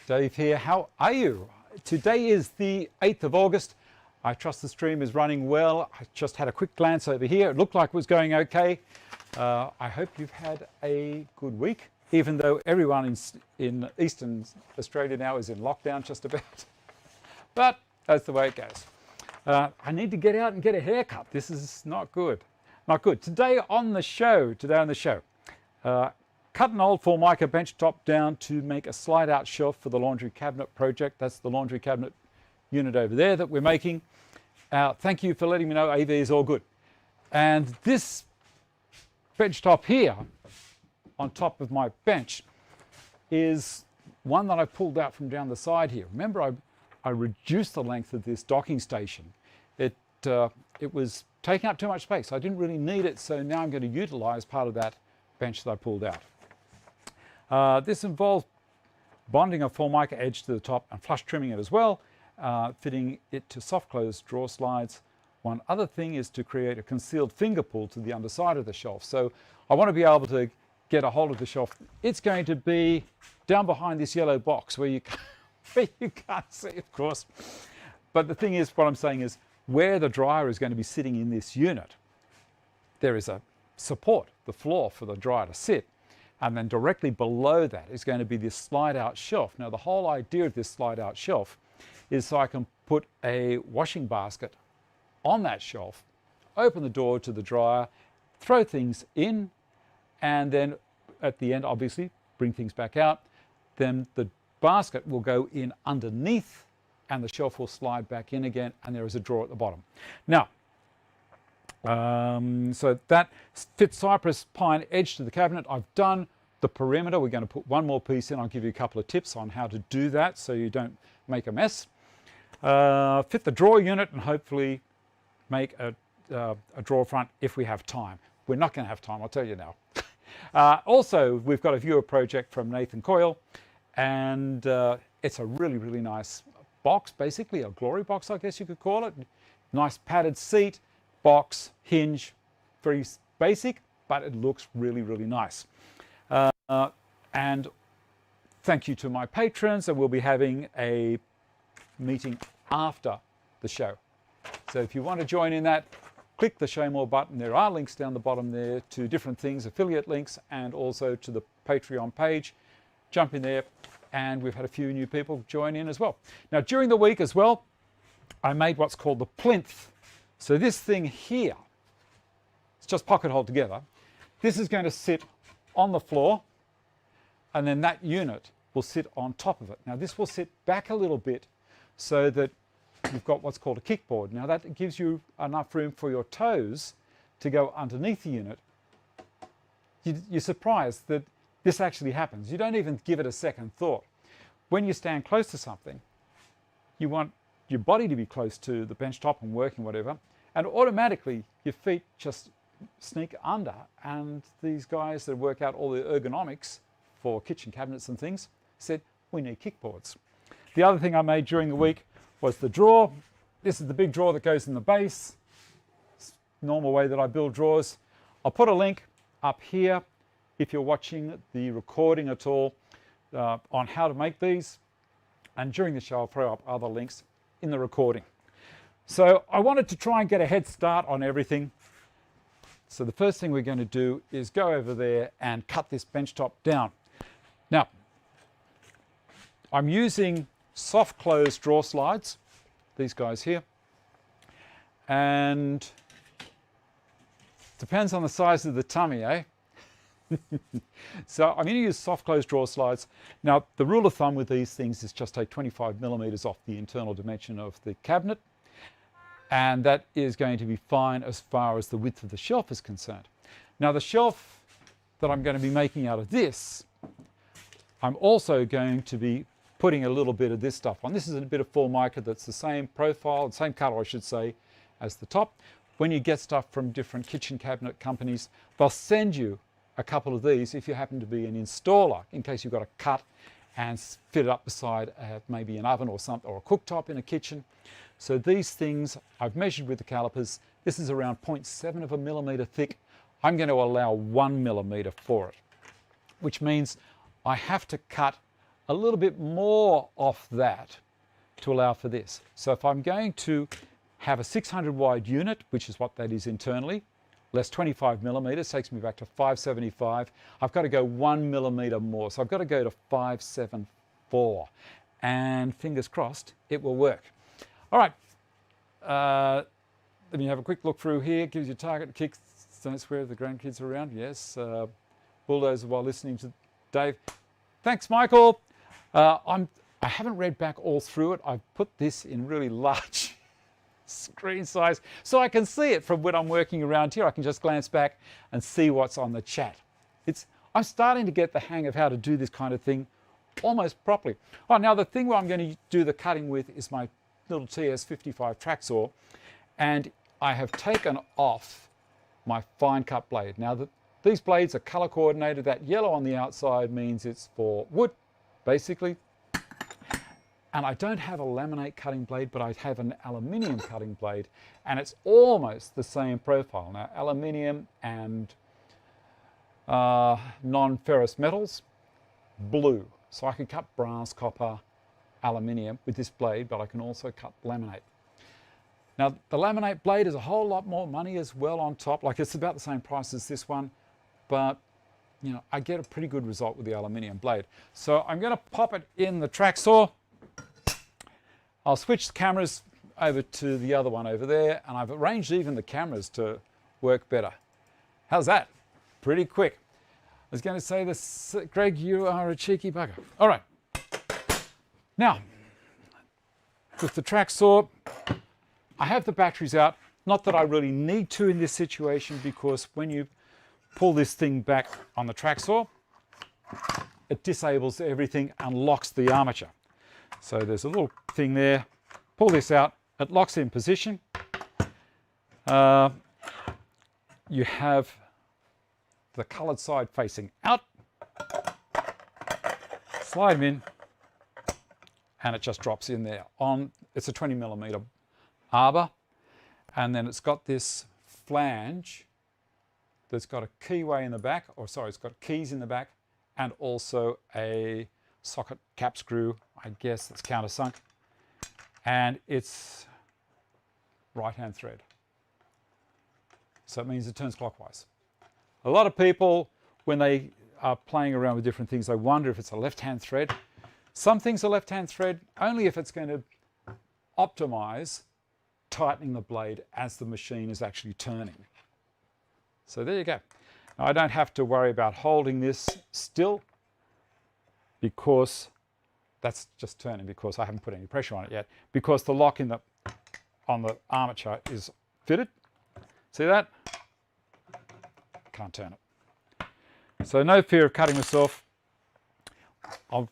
Dave here. How are you? Today is the 8th of August. I trust the stream is running well. I just had a quick glance over here. It looked like it was going okay. I hope you've had a good week, even though everyone in Eastern Australia now is in lockdown just about. But that's the way it goes. I need to get out and get a haircut. This is not good. Not good. Today on the show, cut an old formica benchtop down to make a slide-out shelf for the laundry cabinet project. That's the laundry cabinet unit over there that we're making. Thank you for letting me know AV is all good. And this benchtop here on top of my bench is one that I pulled out from down the side here. Remember, I reduced the length of this docking station. It was taking up too much space. I didn't really need it, so now I'm going to utilize part of that bench that I pulled out. This involves bonding a formica edge to the top and flush trimming it as well, fitting it to soft close drawer slides. One other thing is to create a concealed finger pull to the underside of the shelf. So I want to be able to get a hold of the shelf. It's going to be down behind this yellow box where you can't see, of course. But the thing is, what I'm saying is, where the dryer is going to be sitting in this unit, there is a support, the floor for the dryer to sit. And then directly below that is going to be this slide-out shelf. Now, the whole idea of this slide-out shelf is so I can put a washing basket on that shelf, open the door to the dryer, throw things in, and then at the end, obviously, bring things back out. Then the basket will go in underneath and the shelf will slide back in again, and there is a drawer at the bottom. Now, so that fits cypress pine edge to the cabinet. I've done the perimeter. We're going to put one more piece in. I'll give you a couple of tips on how to do that so you don't make a mess. Fit the drawer unit and hopefully make a drawer front if we have time. We're not going to have time, I'll tell you now. Also, we've got a viewer project from Nathan Coyle, and it's a really, really nice box, basically a glory box, I guess you could call it. Nice padded seat, box, hinge, very basic, but it looks really, really nice. And thank you to my patrons, and we'll be having a meeting after the show. So if you want to join in that, click the Show More button. There are links down the bottom there to different things, affiliate links, and also to the Patreon page. Jump in there, and we've had a few new people join in as well. Now, during the week as well, I made what's called the plinth. So this thing here, it's just pocket hole together. This is going to sit on the floor, and then that unit will sit on top of it. Now, this will sit back a little bit so that you've got what's called a kickboard. Now, that gives you enough room for your toes to go underneath the unit. You're surprised that this actually happens. You don't even give it a second thought. When you stand close to something, you want your body to be close to the bench top and working, whatever, and automatically your feet just sneak under. And these guys that work out all the ergonomics for kitchen cabinets and things said, we need kickboards. The other thing I made during the week was the drawer. This is the big drawer that goes in the base. It's the normal way that I build drawers. I'll put a link up here if you're watching the recording at all on how to make these. And during the show, I'll throw up other links in the recording. So I wanted to try and get a head start on everything. So the first thing we're going to do is go over there and cut this benchtop down. Now, I'm using soft close drawer slides, these guys here, and depends on the size of the tummy, eh? So I'm going to use soft close drawer slides. Now, the rule of thumb with these things is just take 25 millimeters off the internal dimension of the cabinet, and that is going to be fine as far as the width of the shelf is concerned. Now, the shelf that I'm going to be making out of this, I'm also going to be putting a little bit of this stuff on. This is a bit of formica that's the same profile, the same color, I should say, as the top. When you get stuff from different kitchen cabinet companies, they'll send you a couple of these if you happen to be an installer, in case you've got to cut and fit it up beside maybe an oven or something, or a cooktop in a kitchen. So these things I've measured with the calipers. This is around 0.7 of a millimeter thick. I'm going to allow 1 millimeter for it, which means I have to cut a little bit more off that to allow for this. So if I'm going to have a 600 wide unit, which is what that is internally, less 25 millimeters, takes me back to 575. I've got to go 1 millimeter more. So I've got to go to 574. And fingers crossed, it will work. All right. Let me have a quick look through here. Gives you target, kicks, don't swear if the grandkids are around. Yes. Bulldozer while listening to Dave. Thanks, Michael. I haven't read back all through it. I've put this in really large screen size so I can see it from when I'm working around here. I can just glance back and see what's on the chat. I'm starting to get the hang of how to do this kind of thing almost properly. Oh, now the thing where I'm going to do the cutting with is my little TS55 track saw, and I have taken off my fine cut blade. Now these blades are color coordinated. That yellow on the outside means it's for wood, basically. And I don't have a laminate cutting blade, but I have an aluminium cutting blade, and it's almost the same profile. Now, aluminium and non-ferrous metals, blue. So I can cut brass, copper, aluminium with this blade, but I can also cut laminate. Now, the laminate blade is a whole lot more money as well on top. Like, it's about the same price as this one, but you know, I get a pretty good result with the aluminium blade. So I'm going to pop it in the track saw. I'll switch the cameras over to the other one over there, and I've arranged even the cameras to work better. How's that? Pretty quick. I was going to say this, Greg, you are a cheeky bugger. All right. Now, with the track saw, I have the batteries out. Not that I really need to in this situation, because when you pull this thing back on the track saw, it disables everything and locks the armature. So there's a little thing there. Pull this out. It locks in position. You have the coloured side facing out. Slide them in, and it just drops in there. It's a 20 millimeter arbor, and then it's got this flange that's got a keyway in the back, or sorry, it's got keys in the back, and also a socket cap screw, I guess, that's countersunk, and it's right-hand thread. So it means it turns clockwise. A lot of people, when they are playing around with different things, they wonder if it's a left-hand thread. Some things are left-hand thread only if it's going to optimize tightening the blade as the machine is actually turning. So there you go. Now, I don't have to worry about holding this still, because that's just turning, because I haven't put any pressure on it yet, because the lock on the armature is fitted. See that? Can't turn it. So no fear of cutting myself. You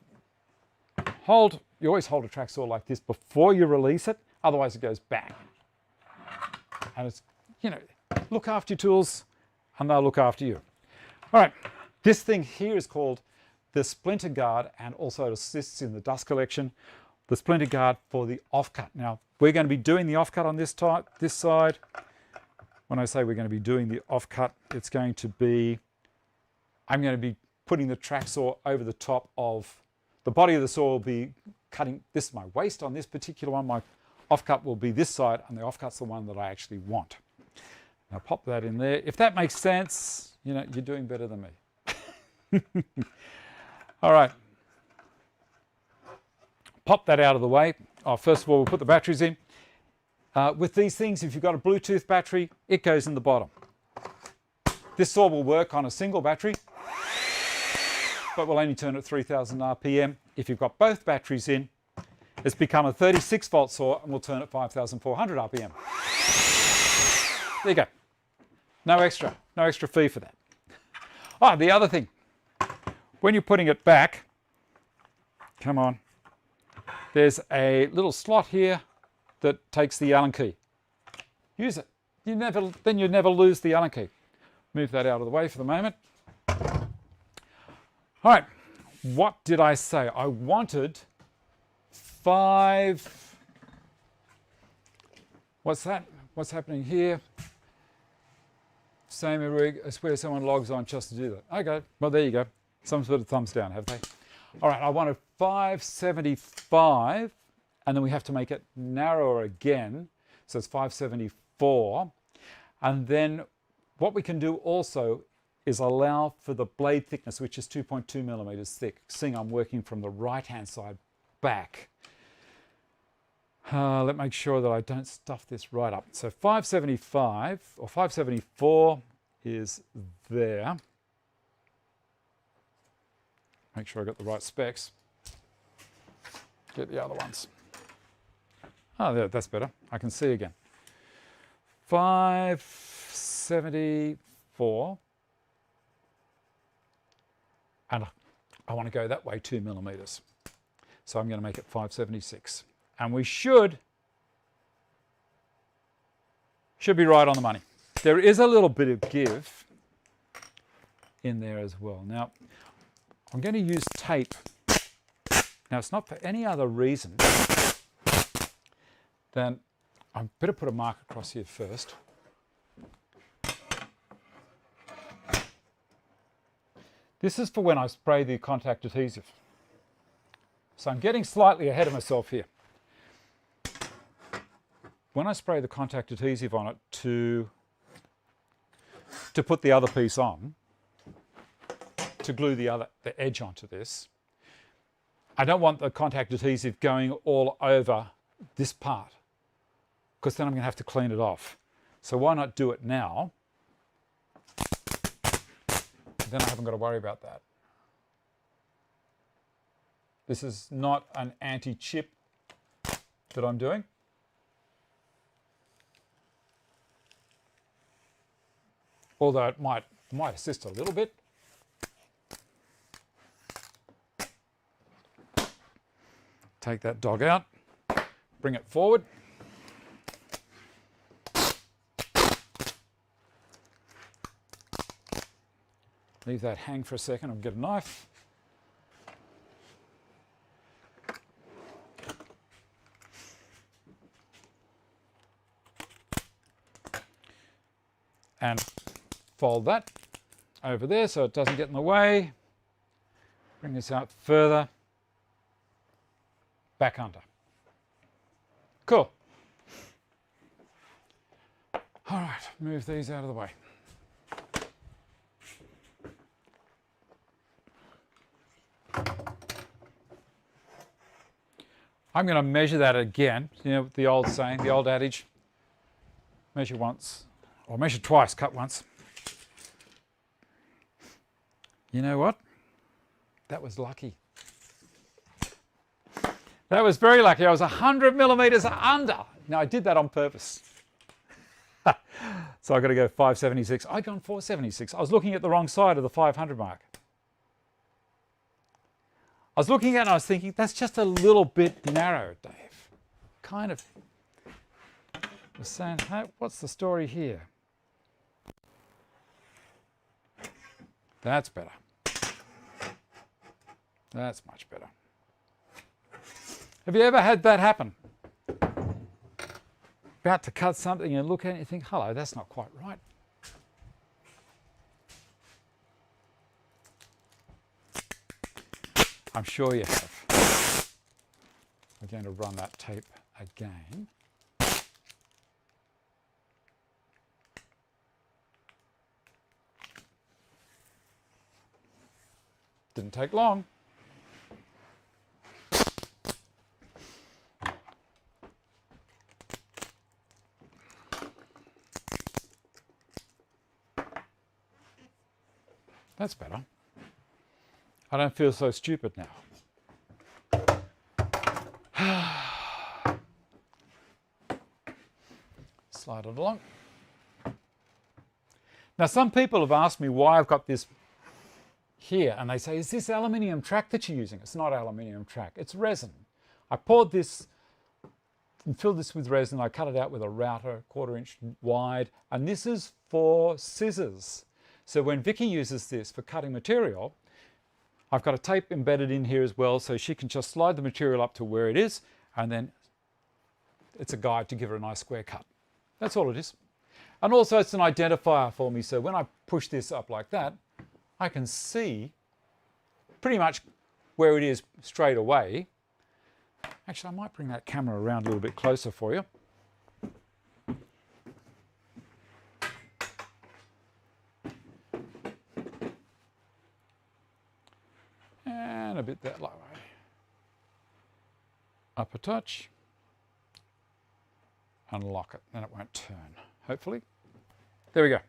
always hold a track saw like this before you release it, otherwise it goes bang. And it's, you know, look after your tools and they'll look after you. All right, this thing here is called the splinter guard, and also it assists in the dust collection. The splinter guard for the offcut. Now, we're going to be doing the offcut on this side. When I say we're going to be doing the offcut, it's going to be, I'm going to be putting the track saw over the top of, the body of the saw will be cutting, this is my waist on this particular one, my offcut will be this side, and the offcut's the one that I actually want. Now pop that in there. If that makes sense, you know, you're doing better than me. All right. Pop that out of the way. First of all, we'll put the batteries in. With these things, if you've got a Bluetooth battery, it goes in the bottom. This saw will work on a single battery, but will only turn at 3000 RPM. If you've got both batteries in, it's become a 36 volt saw and will turn at 5400 RPM. There you go. No extra fee for that. Oh, the other thing, when you're putting it back, come on, there's a little slot here that takes the Allen key. Use it. Then you never lose the Allen key. Move that out of the way for the moment. All right, what did I say? I wanted 5, what's that? What's happening here? Same every, I swear someone logs on just to do that. Okay, well there you go. Some sort of thumbs down, have they? All right, I wanted 575, and then we have to make it narrower again. So it's 574. And then what we can do also is allow for the blade thickness, which is 2.2 millimeters thick. Seeing I'm working from the right-hand side back. Let's make sure that I don't stuff this right up. So 575 or 574 is there. Make sure I got the right specs. Get the other ones. Oh, there, that's better. I can see again. 574. And I want to go that way 2 millimeters. So I'm going to make it 576. And we should be right on the money. There is a little bit of give in there as well. Now, I'm going to use tape. Now, it's not for any other reason than I better put a mark across here first. This is for when I spray the contact adhesive. So I'm getting slightly ahead of myself here. When I spray the contact adhesive on it to put the other piece on, to glue the edge onto this, I don't want the contact adhesive going all over this part, because then I'm going to have to clean it off. So why not do it now? Then I haven't got to worry about that. This is not an anti-chip that I'm doing. Although it might assist a little bit. Take that dog out, bring it forward. Leave that hang for a second and get a knife. And fold that over there so it doesn't get in the way. Bring this out further. Back under. Cool. All right, move these out of the way. I'm going to measure that again. You know, the old saying, the old adage, measure once, or measure twice, cut once. You know what? That was lucky. That was very lucky. I was 100 millimeters under. Now, I did that on purpose. So I've got to go 576. I'd gone 476. I was looking at the wrong side of the 500 mark. I was looking at it and I was thinking, that's just a little bit narrow, Dave. Kind of. I was saying, hey, what's the story here? That's better. That's much better. Have you ever had that happen? About to cut something and look at it and you think, hello, that's not quite right. I'm sure you have. We're going to run that tape again. Didn't take long. That's better. I don't feel so stupid now. Slide it along. Now, some people have asked me why I've got this here, and they say, is this aluminium track that you're using? It's not aluminium track, it's resin. I poured this and filled this with resin. I cut it out with a router, 1/4 inch wide, and this is for scissors. So when Vicky uses this for cutting material, I've got a tape embedded in here as well, so she can just slide the material up to where it is, and then it's a guide to give her a nice square cut. That's all it is. And also it's an identifier for me, so when I push this up like that, I can see pretty much where it is straight away. Actually, I might bring that camera around a little bit closer for you. And a bit that way. Up a touch. Unlock it, then it won't turn, hopefully. There we go.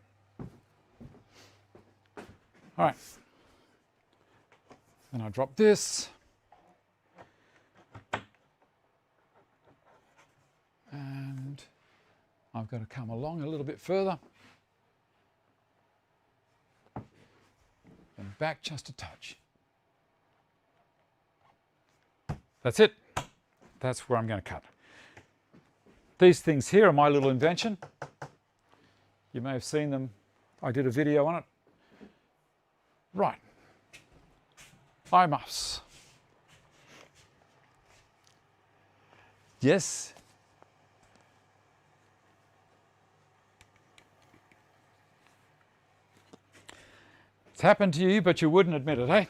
All right. Then I drop this. And I've got to come along a little bit further. And back just a touch. That's it. That's where I'm going to cut. These things here are my little invention. You may have seen them. I did a video on it. Right. Eye muffs. Yes. It's happened to you, but you wouldn't admit it, eh?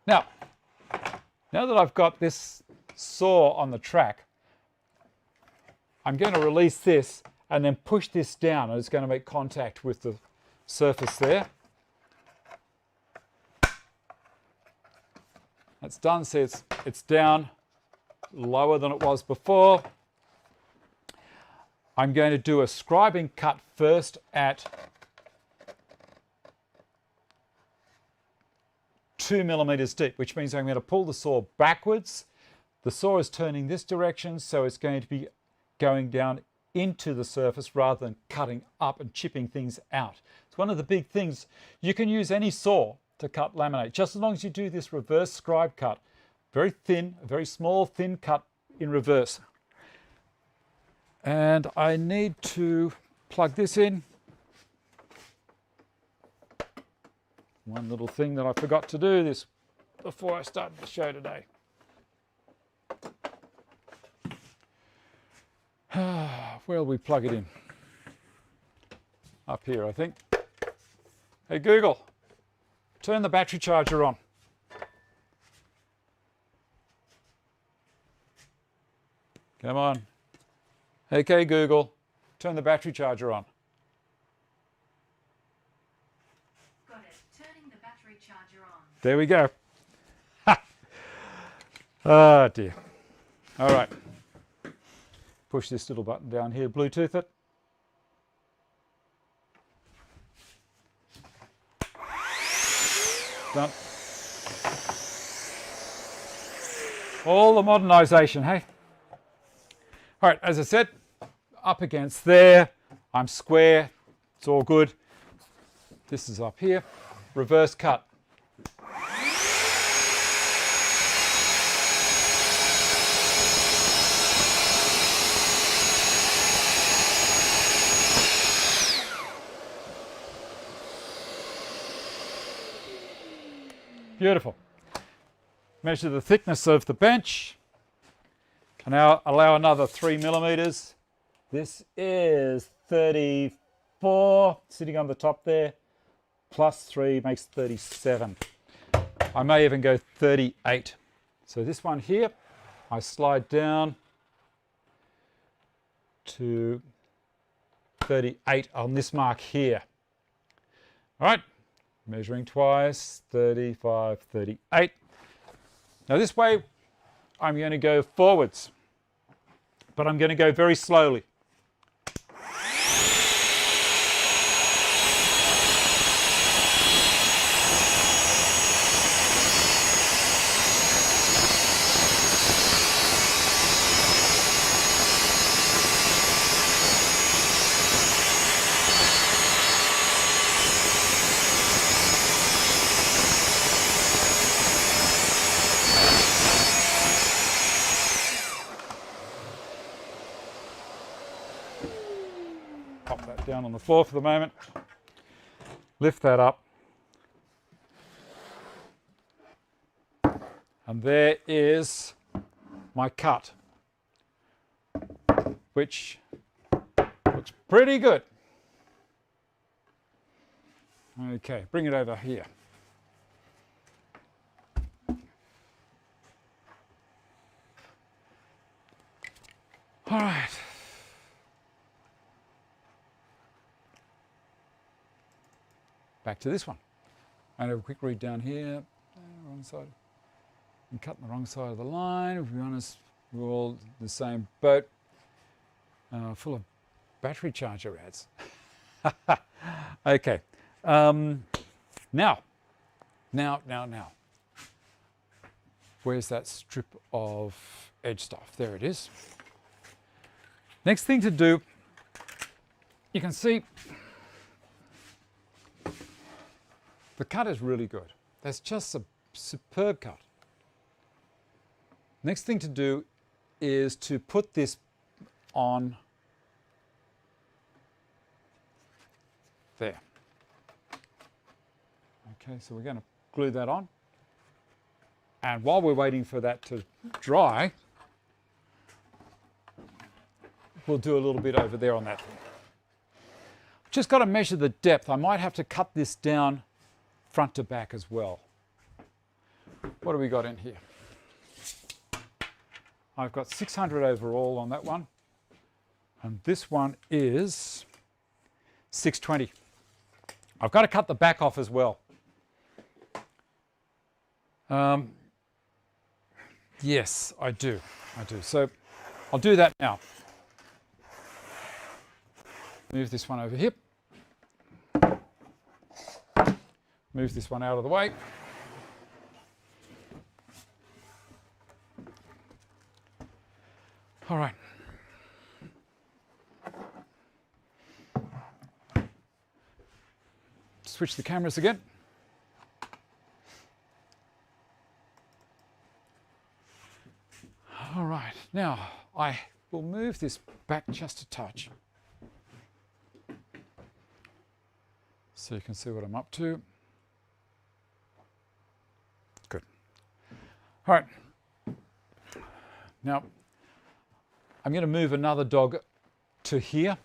Now that I've got this saw on the track, I'm going to release this and then push this down, and it's going to make contact with the surface there. That's done, see it's down lower than it was before. I'm going to do a scribing cut first at 2 millimeters deep, which means I'm going to pull the saw backwards. The saw is turning this direction, so it's going to be going down into the surface rather than cutting up and chipping things out. It's one of the big things. You can use any saw to cut laminate, just as long as you do this reverse scribe cut. Very thin, a very small, thin cut in reverse. And I need to plug this in. One little thing that I forgot to do this before I started the show today. Where'll we plug it in? Up here, I think. Hey Google, turn the battery charger on. Come on. Okay Google, turn the battery charger on. Got it. Turning the battery charger on. There we go. Ha! Oh dear. All right. Push this little button down here, Bluetooth it. Done. All the modernisation, hey? All right, as I said, up against there, I'm square, it's all good. This is up here, reverse cut. Beautiful. Measure the thickness of the bench. Can now allow another 3 millimeters. This is 34, sitting on the top there, plus 3 makes 37. I may even go 38. So this one here, I slide down to 38 on this mark here. All right. Measuring twice, 35, 38. Now this way, I'm going to go forwards, but I'm going to go very slowly. Pop that down on the floor for the moment. Lift that up. And there is my cut, which looks pretty good. Okay, bring it over here. All right. Back to this one. And have a quick read down here. Wrong side. I'm cutting the wrong side of the line. To be honest, we're all the same boat. Full of battery charger ads. Okay. Now. Where's that strip of edge stuff? There it is. Next thing to do, you can see the cut is really good. That's just a superb cut. Next thing to do is to put this on there. Okay, so we're going to glue that on. And while we're waiting for that to dry, we'll do a little bit over there on that thing. Just got to measure the depth. I might have to cut this down front to back as well. What do we got in here? I've got 600 overall on that one. And this one is 620. I've got to cut the back off as well. Yes, I do. So I'll do that now. Move this one over here. Move this one out of the way. All right. Switch the cameras again. All right, now I will move this back just a touch so you can see what I'm up to. Good. All right. Now, I'm going to move another dog to here.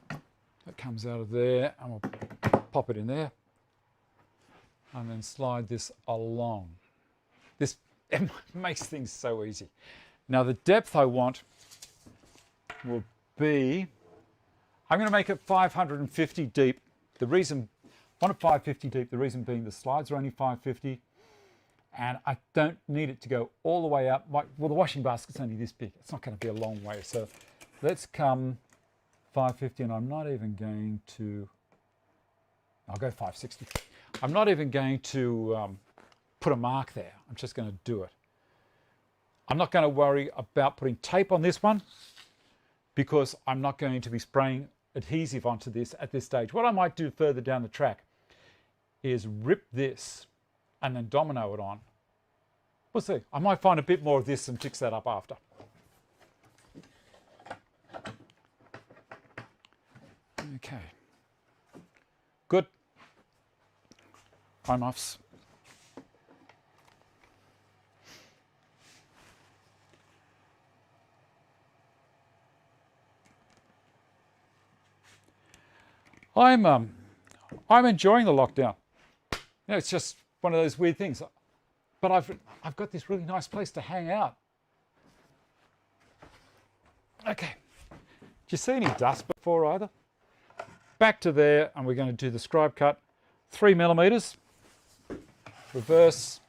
That comes out of there, and we'll pop it in there. And then slide this along. This it makes things so easy. Now, the depth I want will be, I'm going to make it 550 deep. The reason, I want it 550 deep, the reason being the slides are only 550. And I don't need it to go all the way up. Well, the washing basket's only this big. It's not going to be a long way. So let's come 550, and I'm not even going to, I'll go 560. I'm not even going to put a mark there. I'm just going to do it. I'm not going to worry about putting tape on this one because I'm not going to be spraying adhesive onto this at this stage. What I might do further down the track is rip this and then domino it on. We'll see. I might find a bit more of this and fix that up after. Okay. Good. Eye muffs. I'm enjoying the lockdown. You know, it's just one of those weird things. But I've got this really nice place to hang out. Okay. Did you see any dust before either? Back to there, and we're going to do the scribe cut. 3 millimeters. Reverse.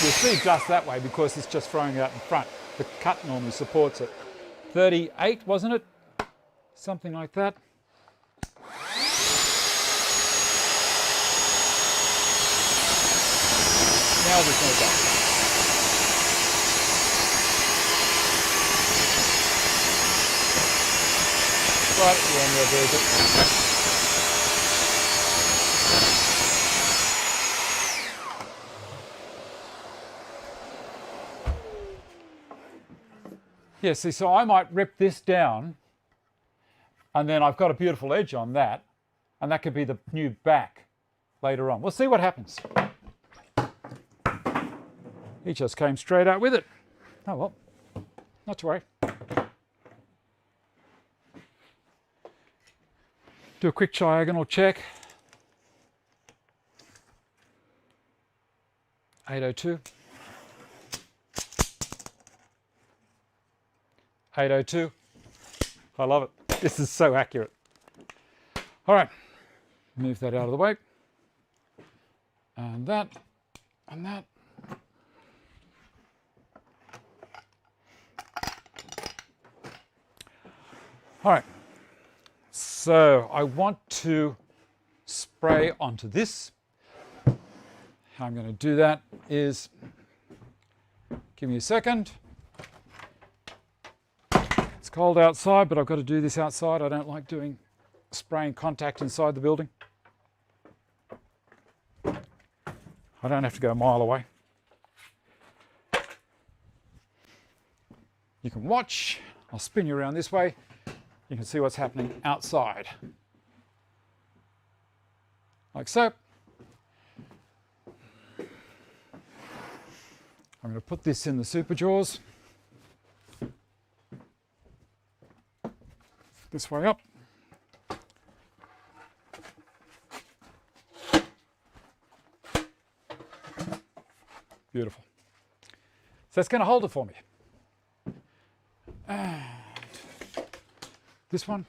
You'll see dust that way because it's just throwing it out in front. The cut normally supports it. 38, wasn't it? Something like that. Now there's no dust. Right at the end there, there's it. Yeah, see, so I might rip this down and then I've got a beautiful edge on that, and that could be the new back later on. We'll see what happens. He just came straight out with it. Oh well, not to worry. Do a quick diagonal check. 802. 802. I love it. This is so accurate. All right, move that out of the way. And that, and that. All right, so I want to spray onto this. How I'm going to do that is, give me a second. It's cold outside, but I've got to do this outside. I don't like doing spraying contact inside the building. I don't have to go a mile away. You can watch. I'll spin you around this way. You can see what's happening outside. Like so. I'm going to put this in the super jaws. This way up. Beautiful. So that's going to hold it for me. And this one.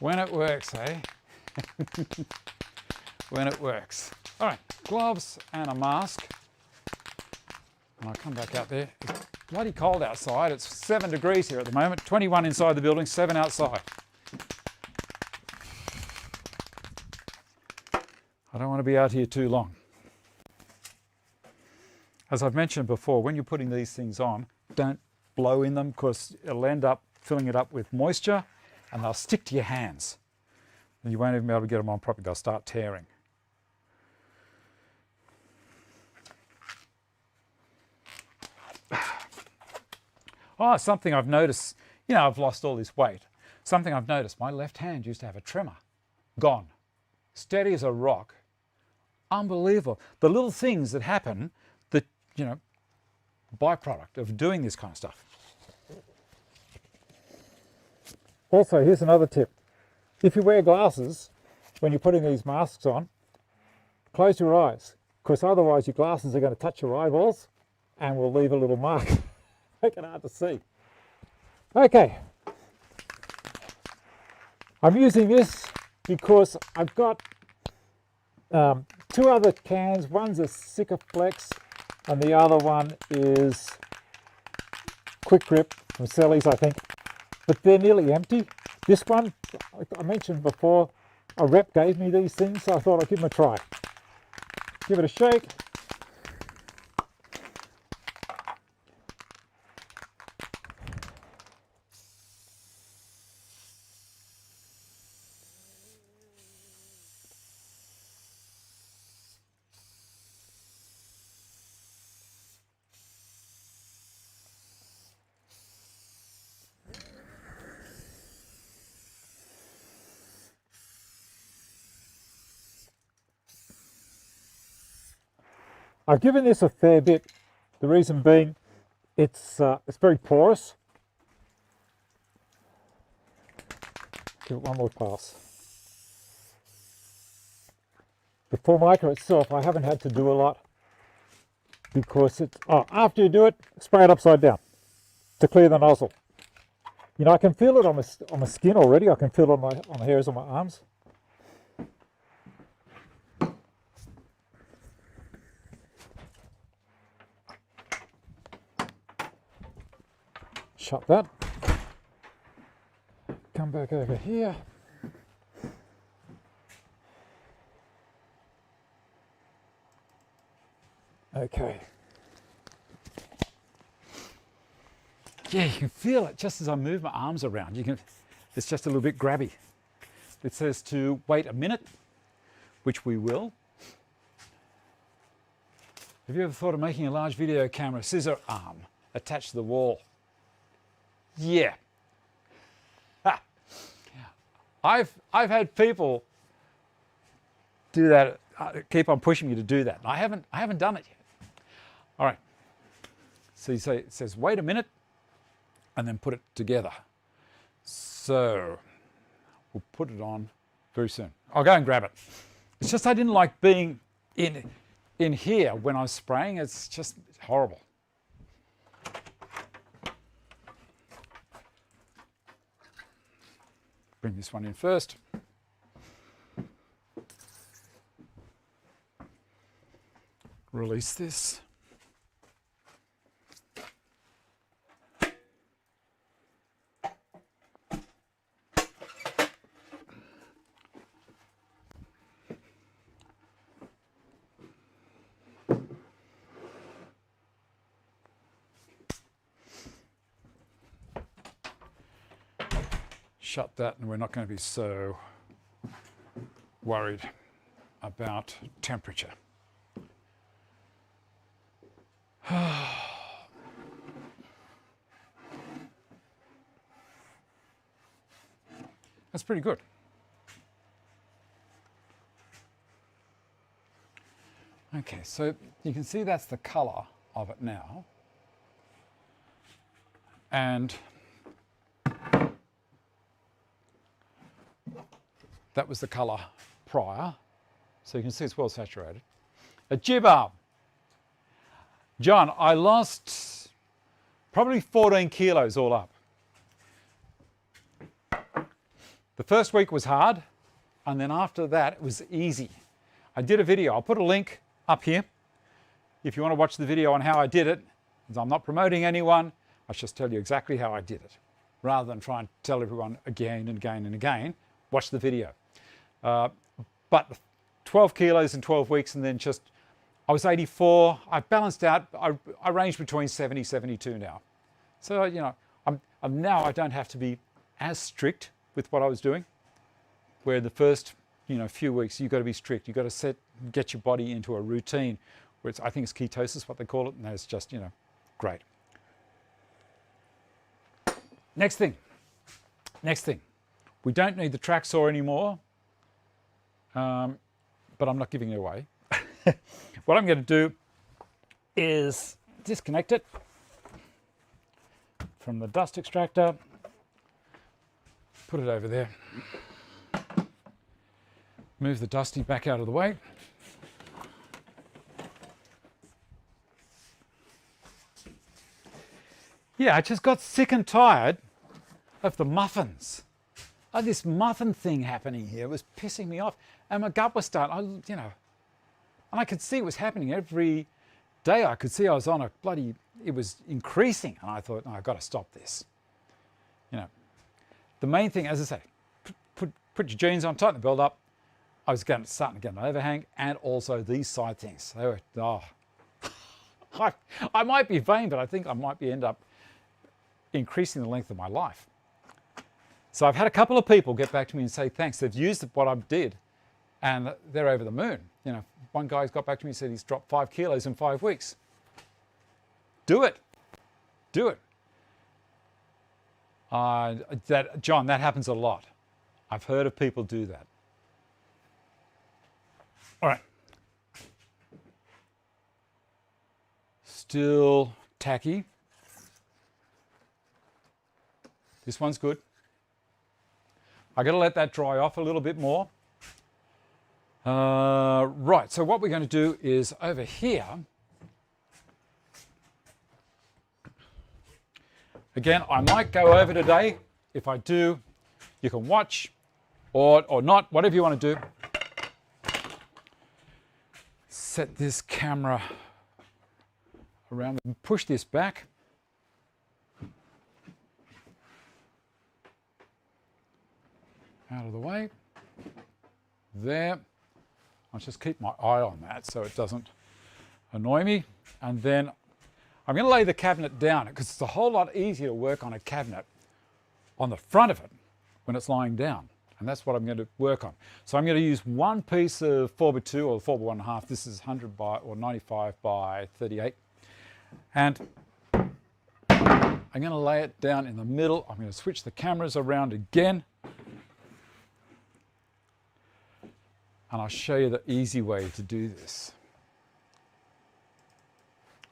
When it works, eh? When it works. All right, gloves and a mask. And I'll come back out there. It's bloody cold outside. It's 7 degrees here at the moment. 21 inside the building, 7 outside. I don't want to be out here too long. As I've mentioned before, when you're putting these things on, don't blow in them because it'll end up filling it up with moisture and they'll stick to your hands. And you won't even be able to get them on properly. They'll start tearing. Oh, something I've noticed, you know, I've lost all this weight. Something I've noticed, my left hand used to have a tremor. Gone. Steady as a rock. Unbelievable. The little things that happen that, you know, byproduct of doing this kind of stuff. Also, here's another tip. If you wear glasses, when you're putting these masks on, close your eyes, because otherwise your glasses are going to touch your eyeballs and will leave a little mark. Make it hard to see. Okay. I'm using this because I've got 2 other cans. One's a Sikaflex and the other one is Quick Grip from Selly's, I think. But they're nearly empty. This one, I mentioned before, a rep gave me these things, so I thought I'd give them a try. Give it a shake. I've given this a fair bit, the reason being it's very porous. Give it one more pass. The formica itself, I haven't had to do a lot because it's, after you do it, spray it upside down to clear the nozzle. You know, I can feel it on my skin already. I can feel it on the hairs on my arms. Shut that. Come back over here. Okay. Yeah, you can feel it just as I move my arms around. It's just a little bit grabby. It says to wait a minute, which we will. Have you ever thought of making a large video camera scissor arm attached to the wall? Yeah. I've had people do that, keep on pushing me to do that. I haven't done it yet. All right. So you say, it says, wait a minute, and then put it together. So we'll put it on very soon. I'll go and grab it. It's just I didn't like being in here when I was spraying. It's just horrible. Bring this one in first. Release this. Shut that, and we're not going to be so worried about temperature. That's pretty good. Okay, so you can see that's the colour of it now. And that was the colour prior. So you can see it's well saturated. A jib arm. John, I lost probably 14 kilos all up. The first week was hard, and then after that it was easy. I did a video. I'll put a link up here if you want to watch the video on how I did it. I'm not promoting anyone. I just tell you exactly how I did it. Rather than try and tell everyone again and again and again, watch the video. But 12 kilos in 12 weeks, and then just, I was 84. I balanced out. I ranged between 70, 72 now. So, you know, I'm now I don't have to be as strict with what I was doing. Where the first, you know, few weeks, you've got to be strict. You've got to get your body into a routine, where I think it's ketosis, what they call it, and that's just, you know, great. Next thing. We don't need the track saw anymore, but I'm not giving it away. What I'm going to do is disconnect it from the dust extractor, put it over there, move the dusty back out of the way. Yeah, I just got sick and tired of the muffins. Oh, this muffin thing happening here was pissing me off. And my gut was starting, you know, and I could see it was happening every day. I could see I was on a bloody, it was increasing. And I thought, no, I've got to stop this. You know, the main thing, as I say, put your jeans on, tighten the belt up. I was starting to get an overhang, and also these side things. They were, oh. I might be vain, but I think I might end up increasing the length of my life. So I've had a couple of people get back to me and say thanks. They've used what I did, and they're over the moon. You know, one guy's got back to me and said he's dropped 5 kilos in 5 weeks. Do it. Do it. John, that happens a lot. I've heard of people do that. All right. Still tacky. This one's good. I got to let that dry off a little bit more. Right, so what we're going to do is over here, again, I might go over today. If I do, you can watch or not, whatever you want to do. Set this camera around and push this back. Out of the way. There. I'll just keep my eye on that so it doesn't annoy me. And then I'm going to lay the cabinet down because it's a whole lot easier to work on a cabinet on the front of it when it's lying down. And that's what I'm going to work on. So I'm going to use one piece of 4x2 or 4x1.5. This is 100 by or 95 by 38. And I'm going to lay it down in the middle. I'm going to switch the cameras around again. and I'll show you the easy way to do this.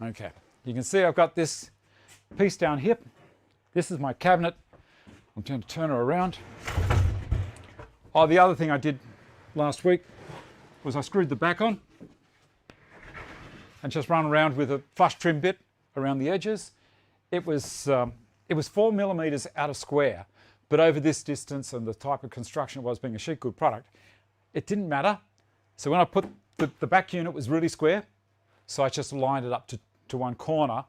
Okay, you can see I've got this piece down here. This is my cabinet. I'm going to turn her around. Oh, the other thing I did last week was I screwed the back on and just run around with a flush trim bit around the edges. It was 4 millimeters out of square, but over this distance and the type of construction it was, being a sheet good product, it didn't matter. So when I put the back unit was really square, so I just lined it up to one corner,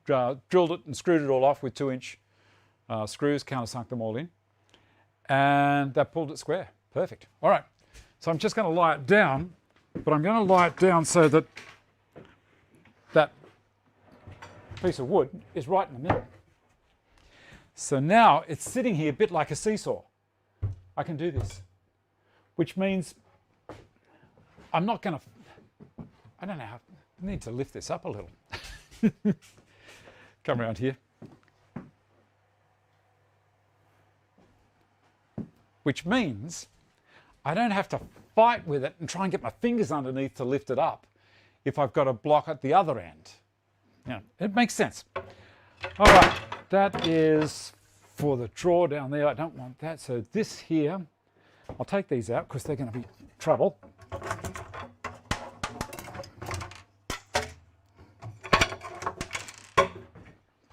drilled it and screwed it all off with 2-inch screws, countersunk them all in, and that pulled it square. Perfect. All right, so I'm just going to lie it down, but I'm going to lie it down so that that piece of wood is right in the middle. So now it's sitting here a bit like a seesaw. I can do this, which means I'm not going to, I don't know, I need to lift this up a little. Come around here. Which means I don't have to fight with it and try and get my fingers underneath to lift it up if I've got a block at the other end. Yeah, it makes sense. All right, that is for the drawer down there. I don't want that. So this here, I'll take these out because they're going to be trouble. Put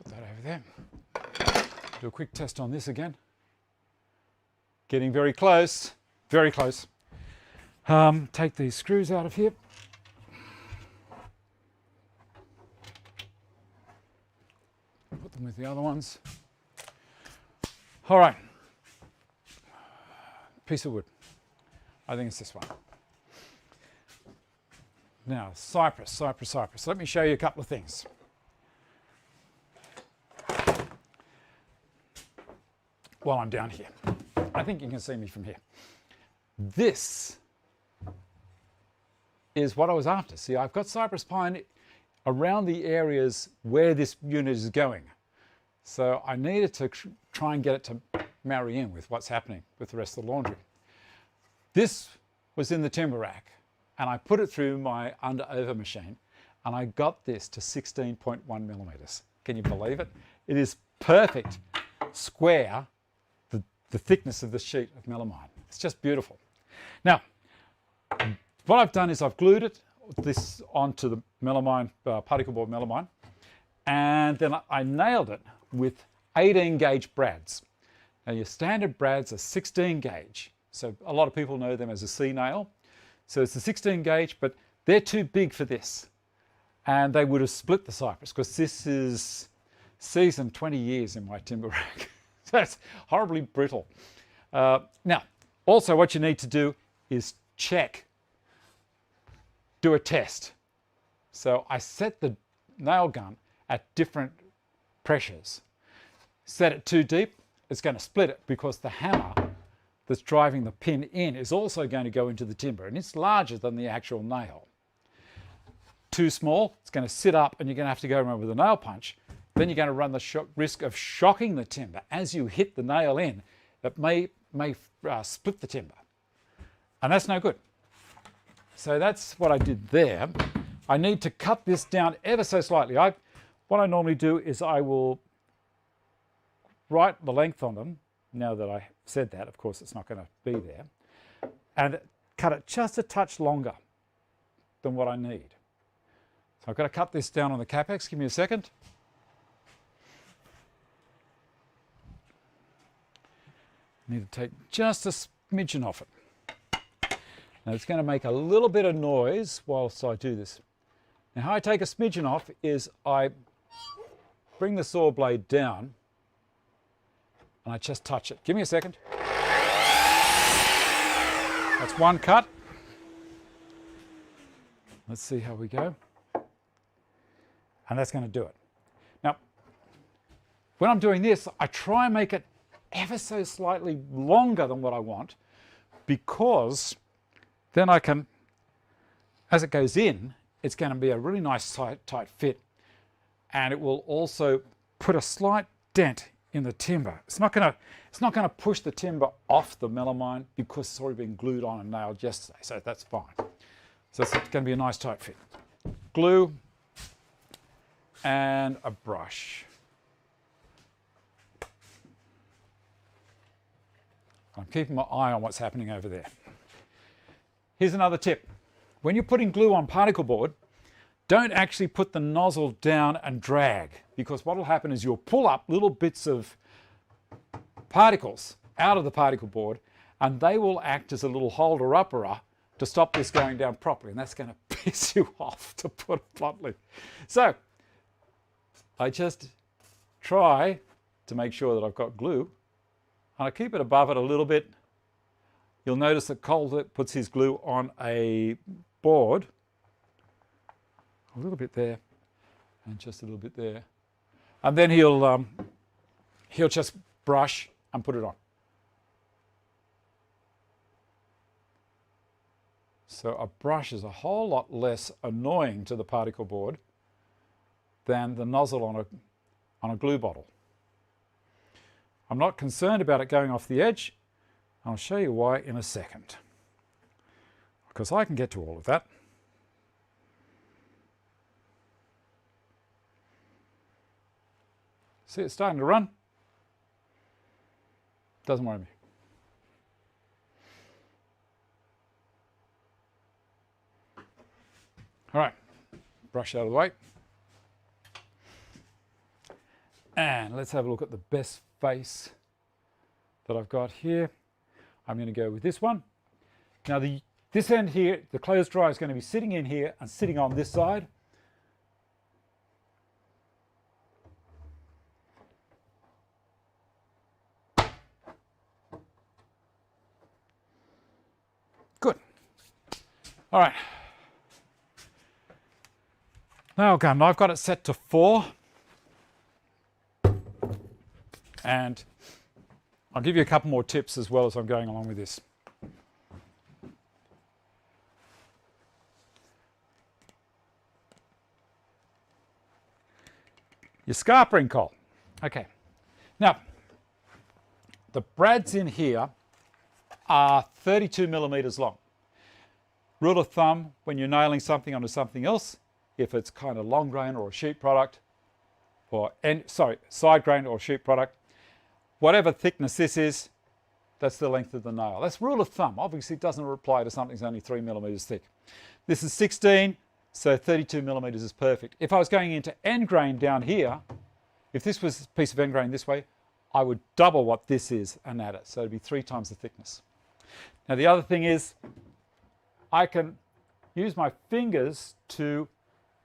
that over there. Do a quick test on this again. Getting very close, very close. Take these screws out of here. Put them with the other ones. All right. Piece of wood. I think it's this one. Now, cypress, cypress, cypress. Let me show you a couple of things. While I'm down here. I think you can see me from here. This is what I was after. See, I've got cypress pine around the areas where this unit is going. So I needed to try and get it to marry in with what's happening with the rest of the laundry. This was in the timber rack, and I put it through my under-over machine, and I got this to 16.1 millimeters. Can you believe it? It is perfect square, the thickness of the sheet of melamine. It's just beautiful. Now, what I've done is I've glued this onto the melamine, particle board melamine, and then I nailed it with 18 gauge brads. Now your standard brads are 16 gauge. So a lot of people know them as a C nail. So it's a 16 gauge, but they're too big for this. And they would have split the cypress because this is seasoned 20 years in my timber rack. So it's horribly brittle. Now, also what you need to do is check, do a test. So I set the nail gun at different pressures. Set it too deep, it's going to split it because the hammer that's driving the pin in is also going to go into the timber, and it's larger than the actual nail. Too small, it's going to sit up and you're going to have to go around with a nail punch. Then you're going to run the risk of shocking the timber as you hit the nail in. That may split the timber, and that's no good. So that's what I did there. I need to cut this down ever so slightly. What I normally do is I will write the length on them. Now that I said that, of course, it's not going to be there. And cut it just a touch longer than what I need. So I've got to cut this down on the Capex. Give me a second. Need to take just a smidgen off it. Now it's going to make a little bit of noise whilst I do this. Now how I take a smidgen off is I bring the saw blade down and I just touch it. Give me a second. That's one cut. Let's see how we go. And that's going to do it. Now, when I'm doing this, I try and make it ever so slightly longer than what I want, because then I can, as it goes in, it's going to be a really nice tight fit, and it will also put a slight dent in the timber. It's not gonna push the timber off the melamine because it's already been glued on and nailed yesterday, so that's fine. So it's going to be a nice tight fit. Glue and a brush. I'm keeping my eye on what's happening over there. Here's another tip. When you're putting glue on particle board, don't actually put the nozzle down and drag, because what will happen is you'll pull up little bits of particles out of the particle board and they will act as a little holder-upper to stop this going down properly, and that's going to piss you off, to put it bluntly. So I just try to make sure that I've got glue, and I keep it above it a little bit. You'll notice that Calder puts his glue on a board, a little bit there and just a little bit there, and then he'll just brush and put it on. So a brush is a whole lot less annoying to the particle board than the nozzle on a glue bottle. I'm not concerned about it going off the edge. I'll show you why in a second, because I can get to all of that. See, it's starting to run. Doesn't worry me. All right, brush out of the way. And let's have a look at the best face that I've got here. I'm going to go with this one. Now this end here, the clothes dryer is going to be sitting in here and sitting on this side. Good. All right. Now again, I've got it set to 4. And I'll give you a couple more tips as well as I'm going along with this. Your scarpering coal. Okay. Now, the brads in here are 32 millimeters long. Rule of thumb, when you're nailing something onto something else, if it's kind of long grain or a sheet product, or side grain or sheet product, whatever thickness this is, that's the length of the nail. That's rule of thumb. Obviously, it doesn't apply to something that's only 3 millimeters thick. This is 16, so 32 millimeters is perfect. If I was going into end grain down here, if this was a piece of end grain this way, I would double what this is and add it. So it'd be 3 times the thickness. Now the other thing is, I can use my fingers to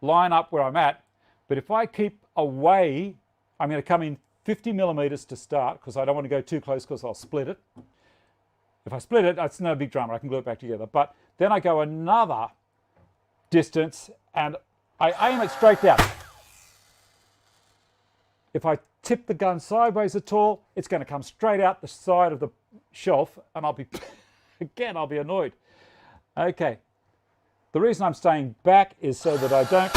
line up where I'm at, but if I keep away, I'm going to come in 50 millimeters to start, because I don't want to go too close because I'll split it. If I split it, that's no big drama, I can glue it back together. But then I go another distance and I aim it straight down. If I tip the gun sideways at all, it's going to come straight out the side of the shelf and I'll be, again, I'll be annoyed. Okay, the reason I'm staying back is so that I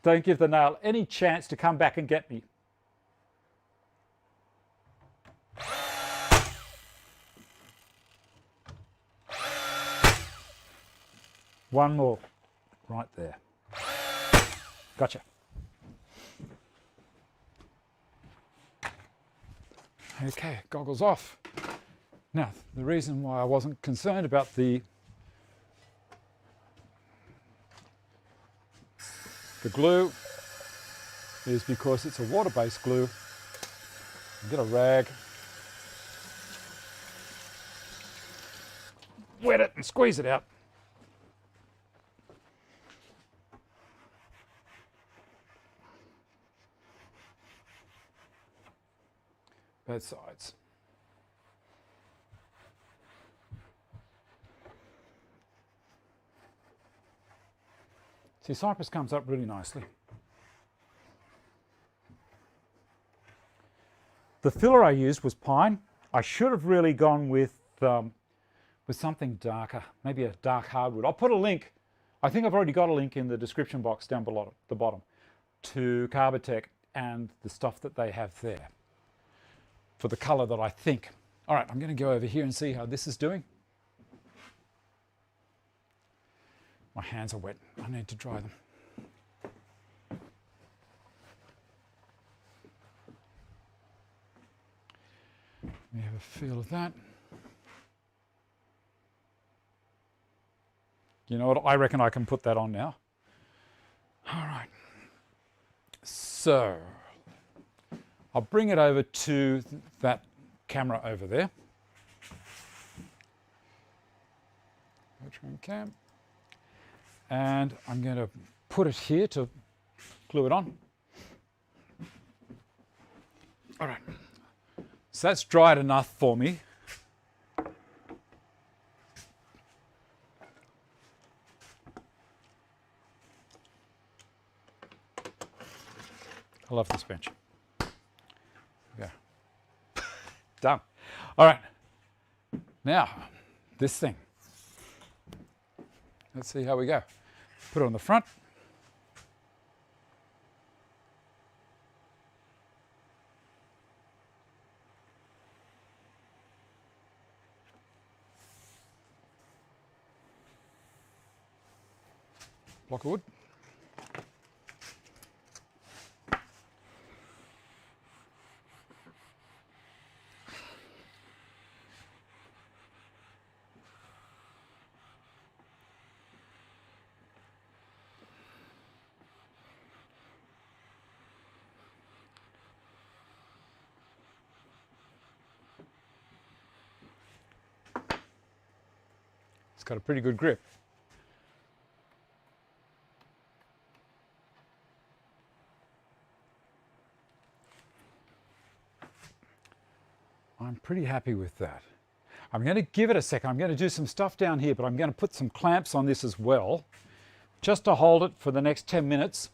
don't give the nail any chance to come back and get me. One more, right there. Gotcha. Okay, goggles off. Now, the reason why I wasn't concerned about the glue is because it's a water-based glue. Get a rag, wet it and squeeze it out. Both sides. See, cypress comes up really nicely. The filler I used was pine. I should have really gone with something darker, maybe a dark hardwood. I'll put a link. I think I've already got a link in the description box down below the bottom to Carbotech, and the stuff that they have there for the colour that I think. All right, I'm going to go over here and see how this is doing. My hands are wet. I need to dry them. Let me have a feel of that. You know what? I reckon I can put that on now. All right. So I'll bring it over to that camera over there. Trim cam. And I'm going to put it here to glue it on. All right. So that's dried enough for me. I love this bench. Yeah. Done. All right. Now, this thing. Let's see how we go. Put it on the front. Block of wood. It's got a pretty good grip. I'm pretty happy with that. I'm going to give it a second. I'm going to do some stuff down here, but I'm going to put some clamps on this as well, just to hold it for the next 10 minutes.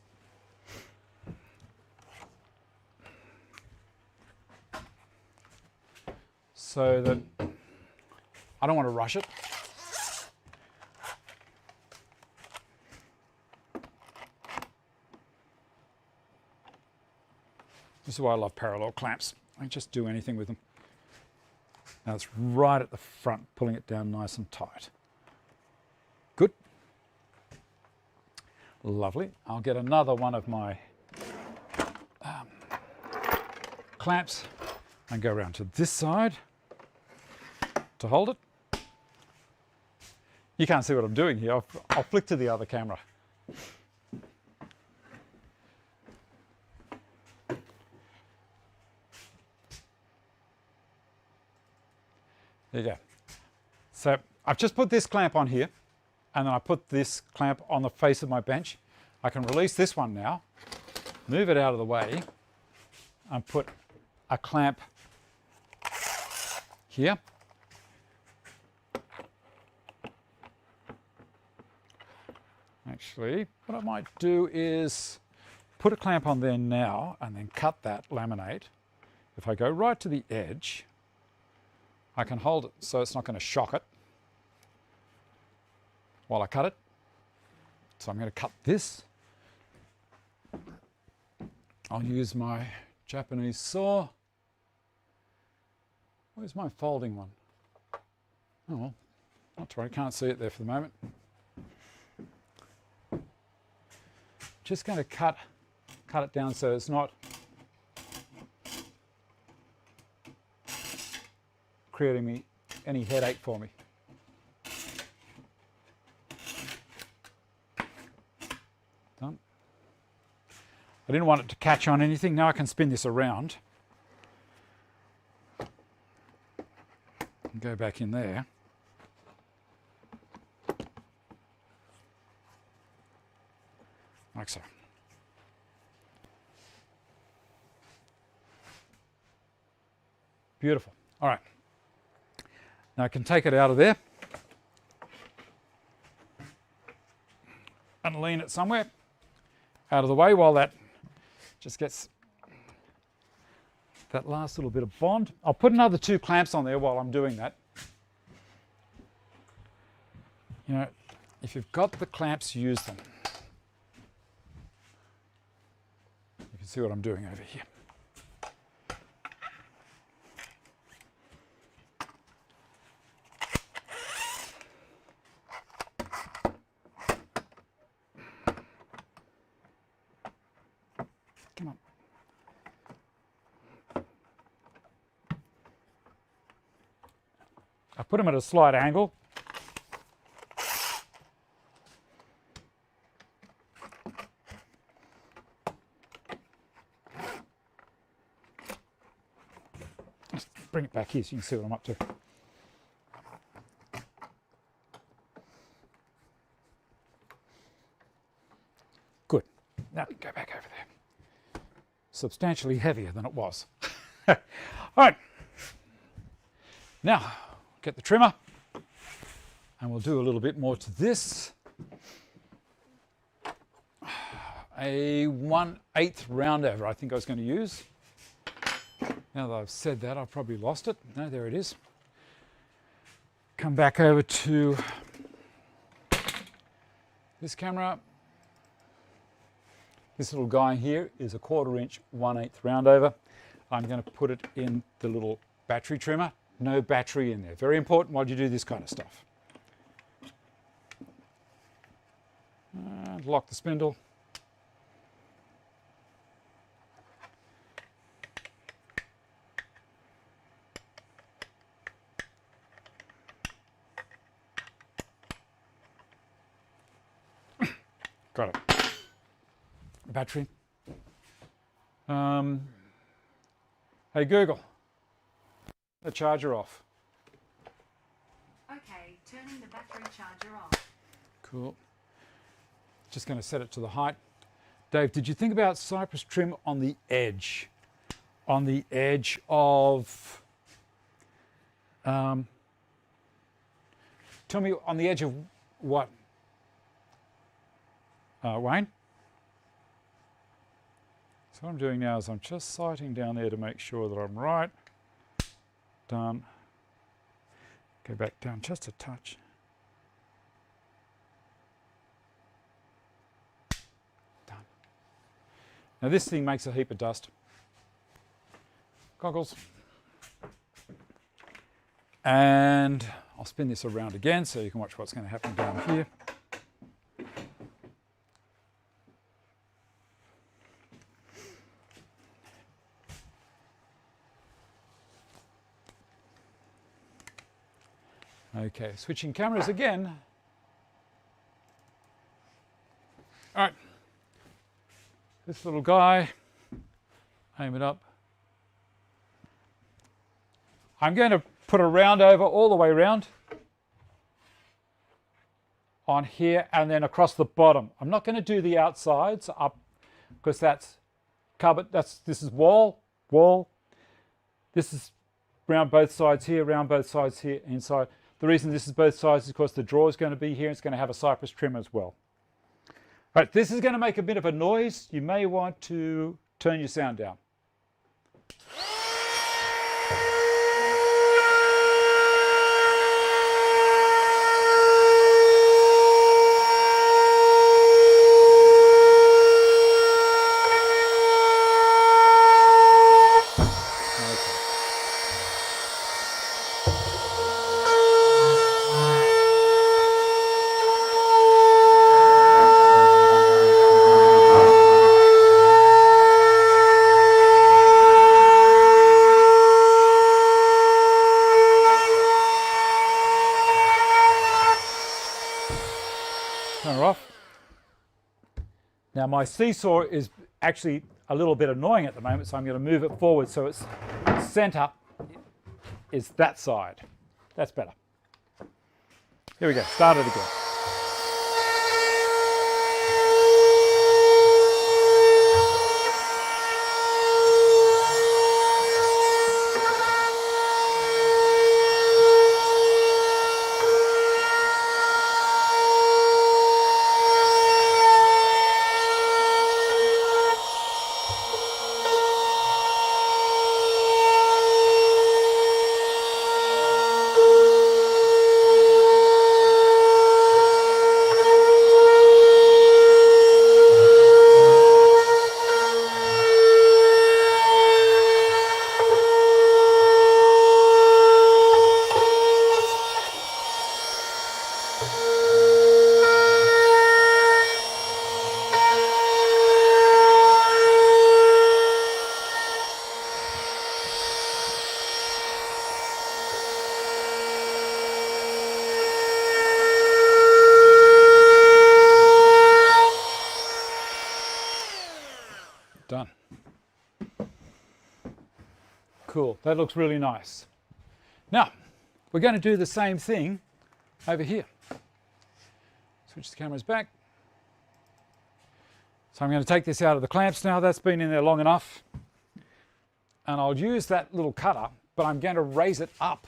So that I don't want to rush it. This is why I love parallel clamps. I can just do anything with them. Now it's right at the front, pulling it down nice and tight. Good. Lovely. I'll get another one of my clamps and go around to this side to hold it. You can't see what I'm doing here. I'll flick to the other camera. There you go. So I've just put this clamp on here, and then I put this clamp on the face of my bench. I can release this one now, move it out of the way, and put a clamp here. Actually, what I might do is put a clamp on there now and then cut that laminate. If I go right to the edge, I can hold it so it's not going to shock it while I cut it. So I'm going to cut this. I'll use my Japanese saw. Where's my folding one? Oh well, not to worry, can't see it there for the moment. Just going to cut it down so it's not creating me any headache for me. Done. I didn't want it to catch on anything. Now I can spin this around and go back in there. Like so. Beautiful. All right. Now I can take it out of there and lean it somewhere out of the way while that just gets that last little bit of bond. I'll put another 2 clamps on there while I'm doing that. You know, if you've got the clamps, use them. You can see what I'm doing over here. Come on. I put them at a slight angle. Let's bring it back here so you can see what I'm up to. Good. Now we can go back over there. Substantially heavier than it was. All right. Now, get the trimmer, and we'll do a little bit more to this. A 1/8 round over I think I was going to use. Now that I've said that, I've probably lost it. No, there it is. Come back over to this camera. This little guy here is a 1/4 inch 1/8 round over. I'm going to put it in the little battery trimmer. No battery in there. Very important while you do this kind of stuff. And lock the spindle. Got it. Battery. Hey Google, the charger off. Okay, turning the battery charger off. Cool. Just going to set it to the height. Dave, did you think about cypress trim on the edge? On the edge of... tell me, on the edge of what? Wayne? So what I'm doing now is I'm just sighting down there to make sure that I'm right. Done. Go back down just a touch. Done. Now this thing makes a heap of dust. Goggles. And I'll spin this around again so you can watch what's going to happen down here. Okay, switching cameras again. All right, this little guy, aim it up. I'm going to put a round over all the way around on here and then across the bottom. I'm not going to do the outsides up because that's cupboard. This is wall. This is round both sides here, round both sides here, inside. The reason this is both sides is because the drawer is going to be here. It's going to have a cypress trim as well. Right, this is going to make a bit of a noise. You may want to turn your sound down. Now my seesaw is actually a little bit annoying at the moment, so I'm going to move it forward so its center is that side. That's better. Here we go, start it again. Done. Cool, that looks really nice. Now, we're going to do the same thing over here. Switch the cameras back. So I'm going to take this out of the clamps now. That's been in there long enough. And I'll use that little cutter, but I'm going to raise it up.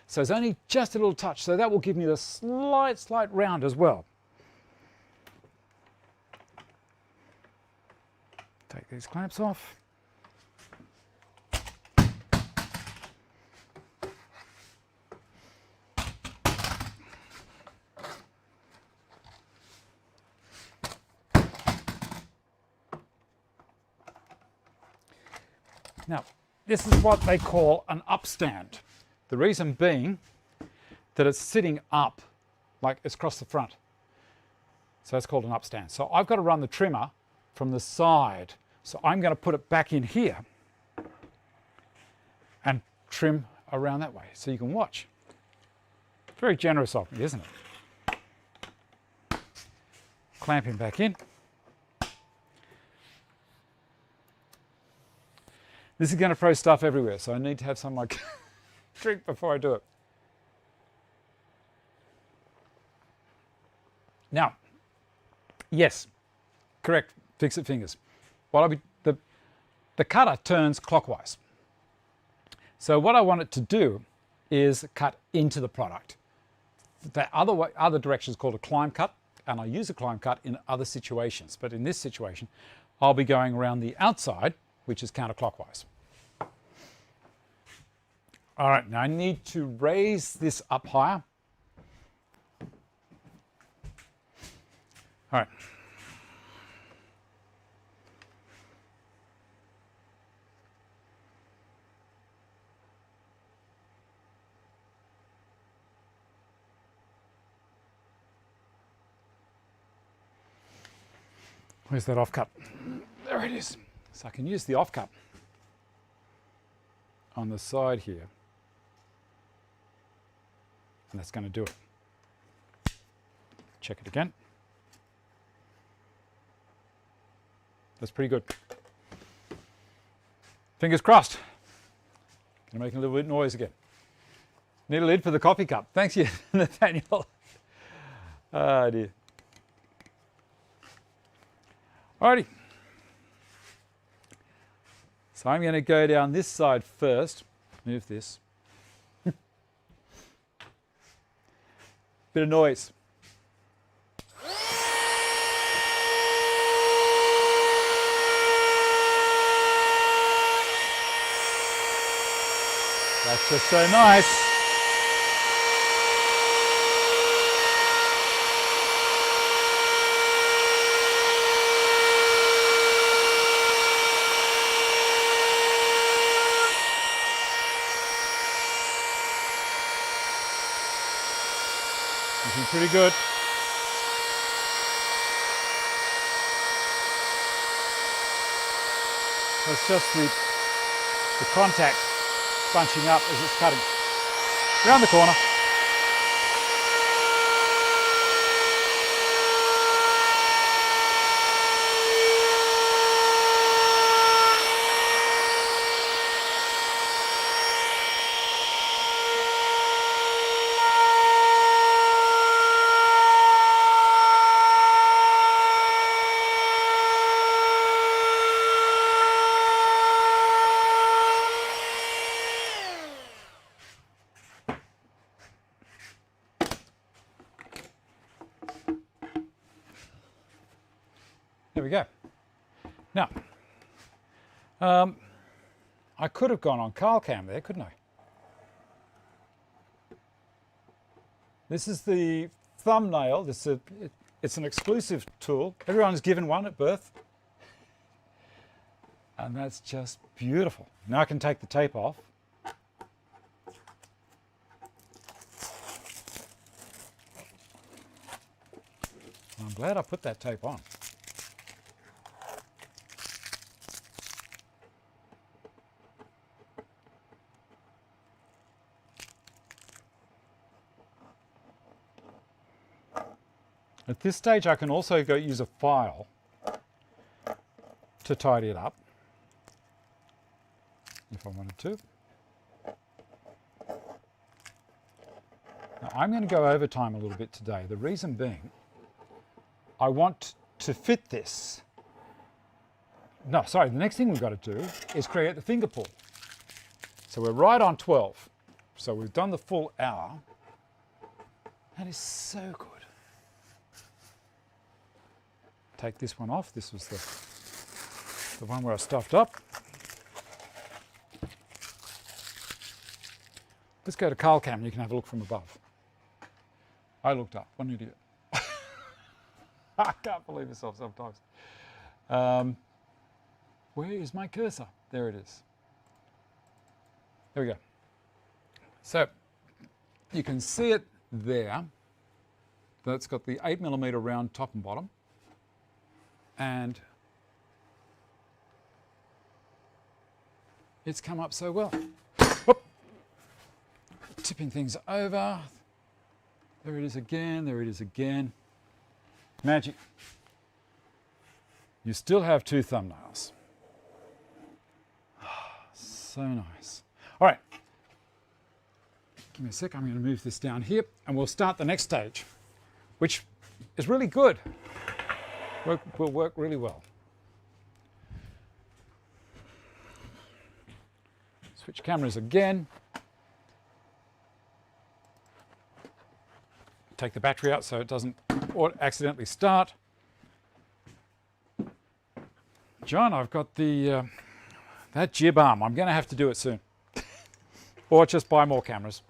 So it's only just a little touch. So that will give me the slight round as well. Take these clamps off. Now, this is what they call an upstand. The reason being that it's sitting up, like it's across the front. So it's called an upstand. So I've got to run the trimmer from the side. So I'm going to put it back in here and trim around that way so you can watch. Very generous of me, isn't it? Clamp him back in. This is going to throw stuff everywhere, so I need to have some like drink before I do it. Now, yes, correct, fix-it fingers. The cutter turns clockwise. So what I want it to do is cut into the product. The other direction is called a climb cut, and I use a climb cut in other situations. But in this situation, I'll be going around the outside, which is counterclockwise. All right, now I need to raise this up higher. All right. Where's that off cut? There it is. So I can use the off cut on the side here. And that's going to do it. Check it again. That's pretty good. Fingers crossed. Gonna make a little bit of noise again. Need a lid for the coffee cup. Thanks you, Nathaniel. Oh dear. Alrighty. So I'm going to go down this side first. Move this. Bit of noise. That's just so nice. Looking pretty good. That's just the contact bunching up as it's cutting. Around the corner. There we go. Now, I could have gone on Carl cam there, couldn't I? This is the thumbnail. It's an exclusive tool. Everyone's given one at birth. And that's just beautiful. Now I can take the tape off. I'm glad I put that tape on. At this stage, I can also go use a file to tidy it up, if I wanted to. Now, I'm going to go over time a little bit today. The reason being, I want to fit this. No, sorry, the next thing we've got to do is create the finger pull. So we're right on 12. So we've done the full hour. That is so good. Take this one off. This was the one where I stuffed up. Let's go to Carl Cam and you can have a look from above. I looked up. What an idiot. I can't believe myself sometimes. Where is my cursor? There it is. There we go. So you can see it there. That's got the 8mm round top and bottom. And it's come up so well. Whoop. Tipping things over. There it is again, there it is again. Magic. You still have two thumbnails. So nice. All right. Give me a sec, I'm going to move this down here and we'll start the next stage, which is really good. Will work really well. Switch cameras again. Take the battery out so it doesn't accidentally start. John, I've got the that jib arm. I'm going to have to do it soon. Or just buy more cameras.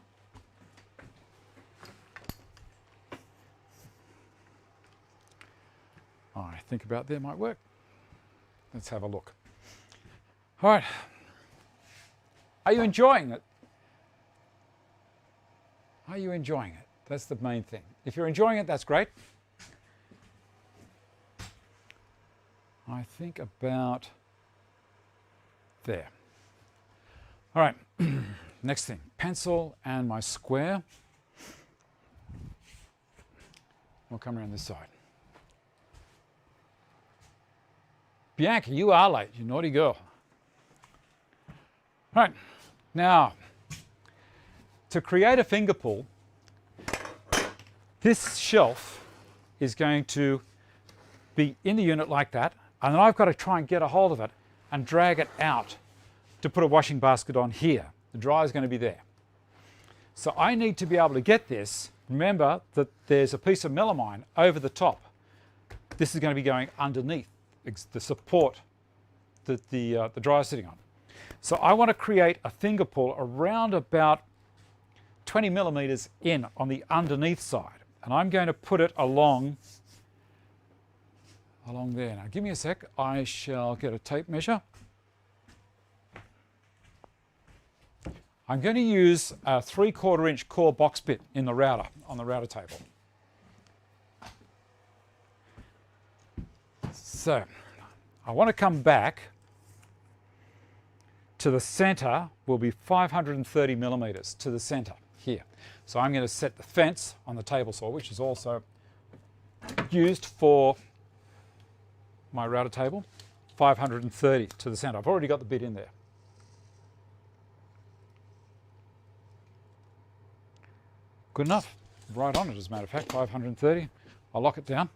I think about there might work. Let's have a look. All right. Are you enjoying it? Are you enjoying it? That's the main thing. If you're enjoying it, that's great. I think about there. All right. Next thing, pencil and my square. We'll come around this side. Bianca, you are late, you naughty girl. All right, now, to create a finger pull, this shelf is going to be in the unit like that, and then I've got to try and get a hold of it and drag it out to put a washing basket on here. The dryer is going to be there. So I need to be able to get this. Remember that there's a piece of melamine over the top. This is going to be going underneath the support that the dryer is sitting on. So I want to create a finger pull around about 20mm in on the underneath side. And I'm going to put it along there. Now give me a sec, I shall get a tape measure. I'm going to use a 3/4 inch core box bit in the router, on the router table. So I want to come back to the center, will be 530mm to the center here. So I'm going to set the fence on the table saw, which is also used for my router table, 530 to the center. I've already got the bit in there. Good enough. Right on it, as a matter of fact, 530. I'll lock it down.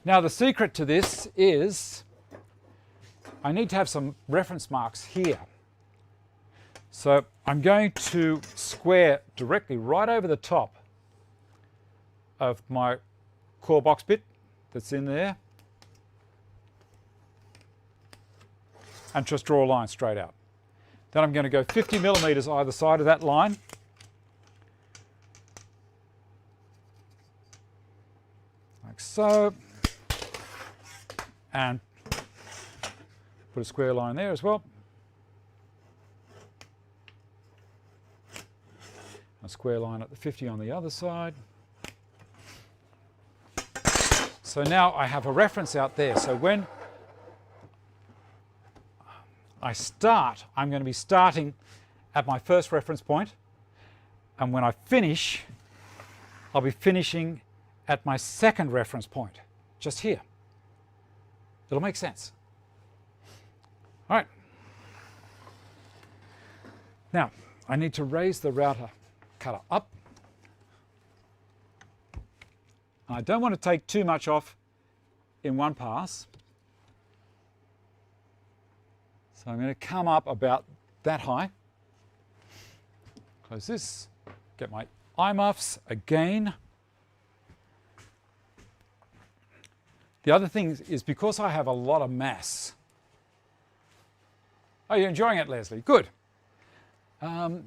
Now the secret to this is I need to have some reference marks here. So I'm going to square directly right over the top of my core box bit that's in there and just draw a line straight out. Then I'm going to go 50mm either side of that line. Like so. And put a square line there as well. A square line at the 50 on the other side. So now I have a reference out there. So when I start, I'm going to be starting at my first reference point, and when I finish, I'll be finishing at my second reference point, just here. It'll make sense. All right. Now, I need to raise the router cutter up. I don't want to take too much off in one pass. So I'm going to come up about that high. Close this, get my eye muffs again. The other thing is because I have a lot of mass. Oh, you're enjoying it, Leslie? Good. So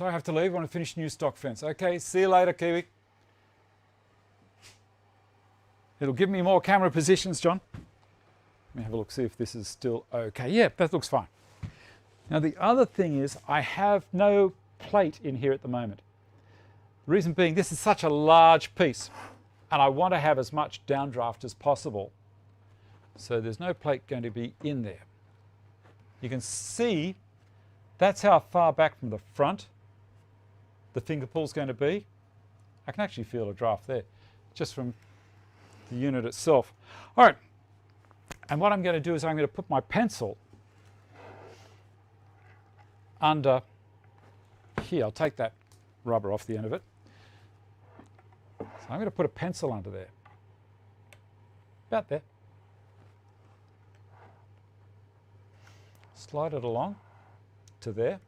I have to leave. I want to finish new stock fence. Okay, see you later, Kiwi. It'll give me more camera positions, John. Let me have a look, see if this is still okay. Yeah, that looks fine. Now the other thing is I have no plate in here at the moment. The reason being this is such a large piece and I want to have as much downdraft as possible. So there's no plate going to be in there. You can see that's how far back from the front the finger pull's going to be. I can actually feel a draft there just from the unit itself. All right, and what I'm going to do is I'm going to put my pencil under here. I'll take that rubber off the end of it. So I'm going to put a pencil under there, about there. Slide it along to there.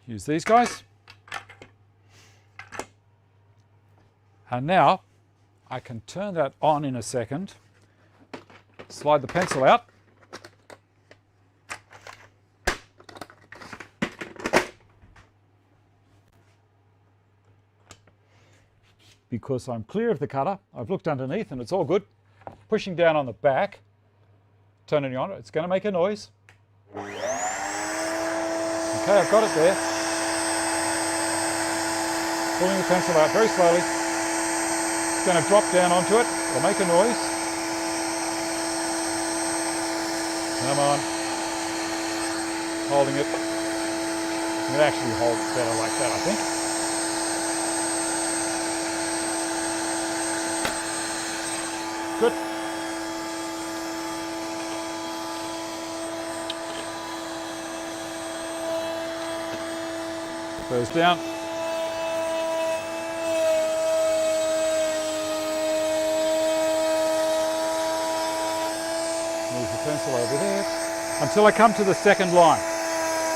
Use these guys. And now I can turn that on in a second. Slide the pencil out. Because I'm clear of the cutter, I've looked underneath and it's all good. Pushing down on the back, turning it on, it's going to make a noise. Okay, I've got it there. Pulling the pencil out very slowly. It's going to drop down onto it, it'll make a noise. Come on. Holding it. You can actually hold it better like that, I think. Good. Goes down. Move the pencil over there until I come to the second line.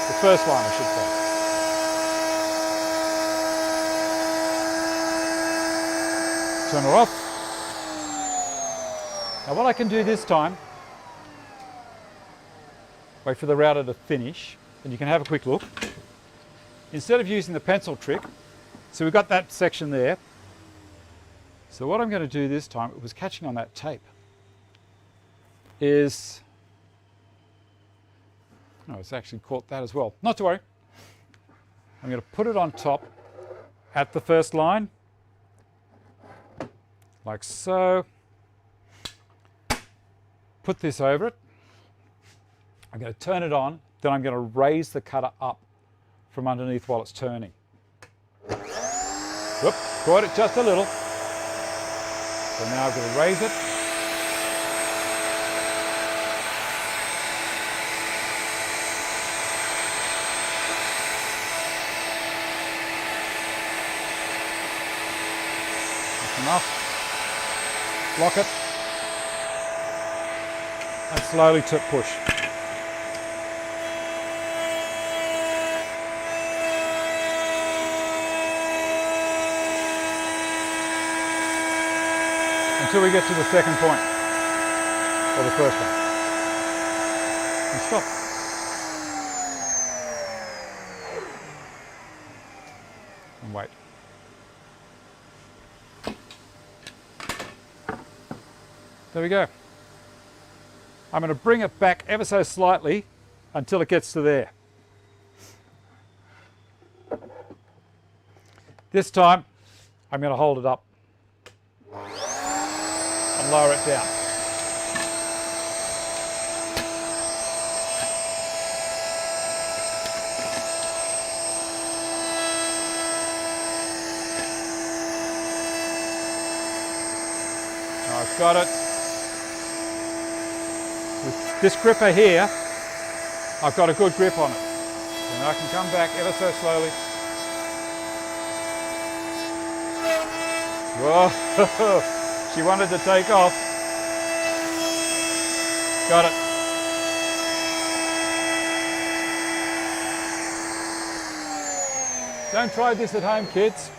The first line, I should say. Turn her off. Now what I can do this time, wait for the router to finish, and you can have a quick look. Instead of using the pencil trick, so we've got that section there. So what I'm going to do this time, it was catching on that tape, is, oh, it's actually caught that as well. Not to worry. I'm going to put it on top at the first line, like so. Put this over it. I'm going to turn it on, then I'm going to raise the cutter up from underneath while it's turning. Whoop, caught it just a little. So now I'm going to raise it. That's enough. Lock it. And slowly push. Until we get to the second point, or the first one. And stop. And wait. There we go. I'm going to bring it back ever so slightly until it gets to there. This time, I'm going to hold it up and lower it down. Got it. With this gripper here, I've got a good grip on it. And I can come back ever so slowly. Whoa, she wanted to take off. Got it. Don't try this at home, kids.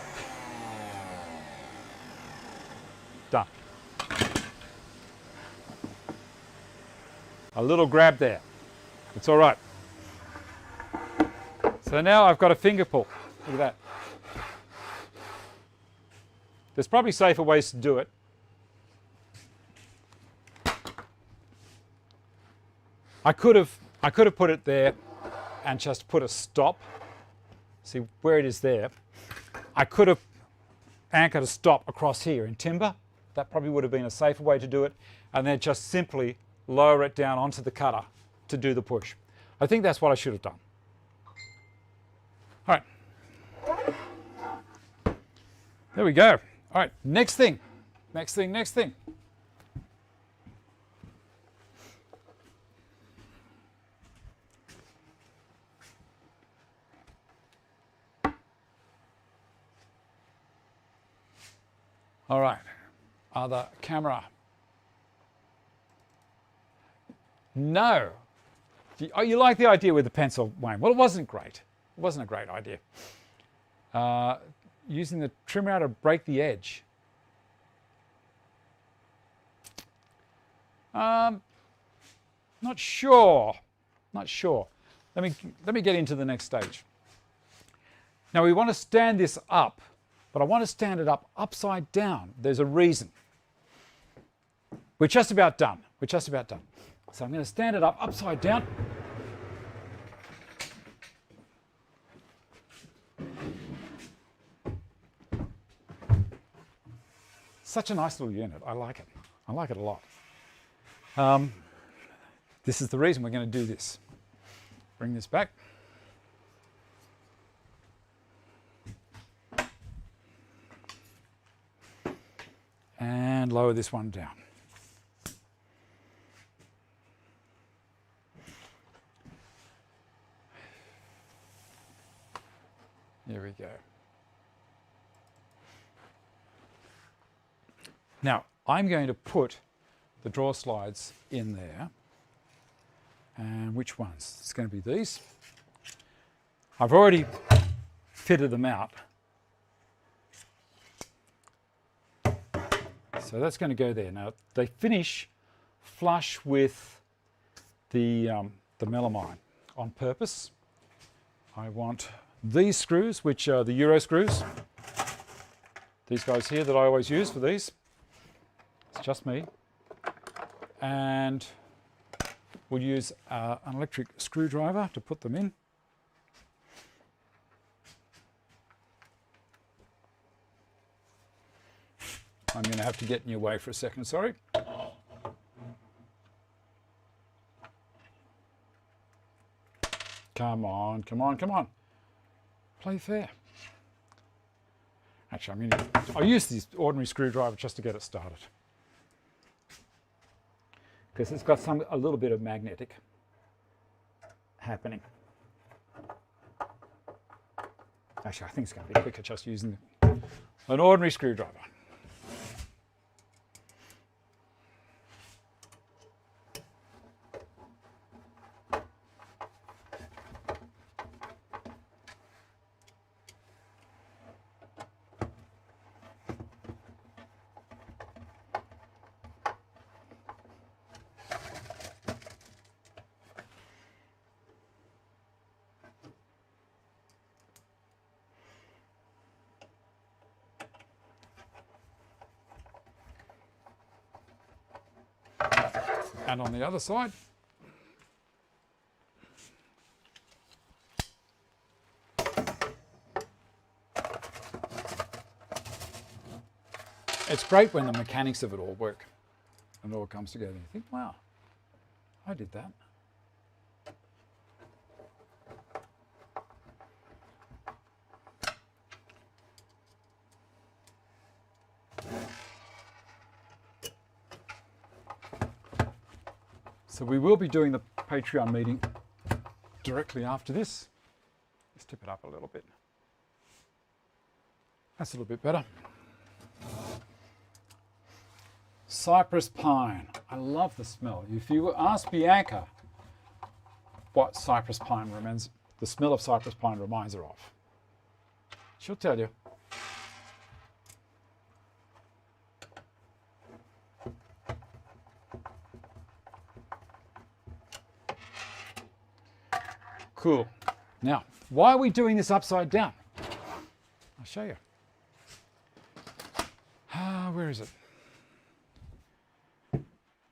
Done. A little grab there. It's all right. So now I've got a finger pull. Look at that. There's probably safer ways to do it. I could have put it there and just put a stop. See where it is there. I could have anchored a stop across here in timber. That probably would have been a safer way to do it. And then just simply lower it down onto the cutter to do the push. I think that's what I should have done. All right. There we go. All right, next thing. Next thing. All right, other camera. No. Oh, you like the idea with the pencil, Wayne? Well, it wasn't great. It wasn't a great idea. Using the trimmer out to break the edge. Not sure. Not sure. Let me get into the next stage. Now we want to stand this up, but I want to stand it up upside down. There's a reason. We're just about done. We're just about done. So I'm going to stand it up upside down. Such a nice little unit. I like it. I like it a lot. This is the reason we're going to do this. Bring this back. And lower this one down. There we go. Now, I'm going to put the drawer slides in there. And which ones? It's going to be these. I've already fitted them out. So that's going to go there. Now, they finish flush with the melamine on purpose. I want these screws, which are the Euro screws. These guys here that I always use for these. It's just me. And we'll use an electric screwdriver to put them in. I'm going to have to get in your way for a second, sorry. Come on, come on, come on. Play fair. Actually, I'll use this ordinary screwdriver just to get it started. Because it's got a little bit of magnetic happening. Actually, I think it's going to be quicker just using an ordinary screwdriver. And on the other side, it's great when the mechanics of it all work and it all comes together. You think, wow, I did that. So we will be doing the Patreon meeting directly after this. Let's tip it up a little bit. That's a little bit better. Cypress pine. I love the smell. If you ask Bianca what cypress pine reminds, the smell of cypress pine reminds her of, she'll tell you. Cool. Now, why are we doing this upside down? I'll show you. Where is it?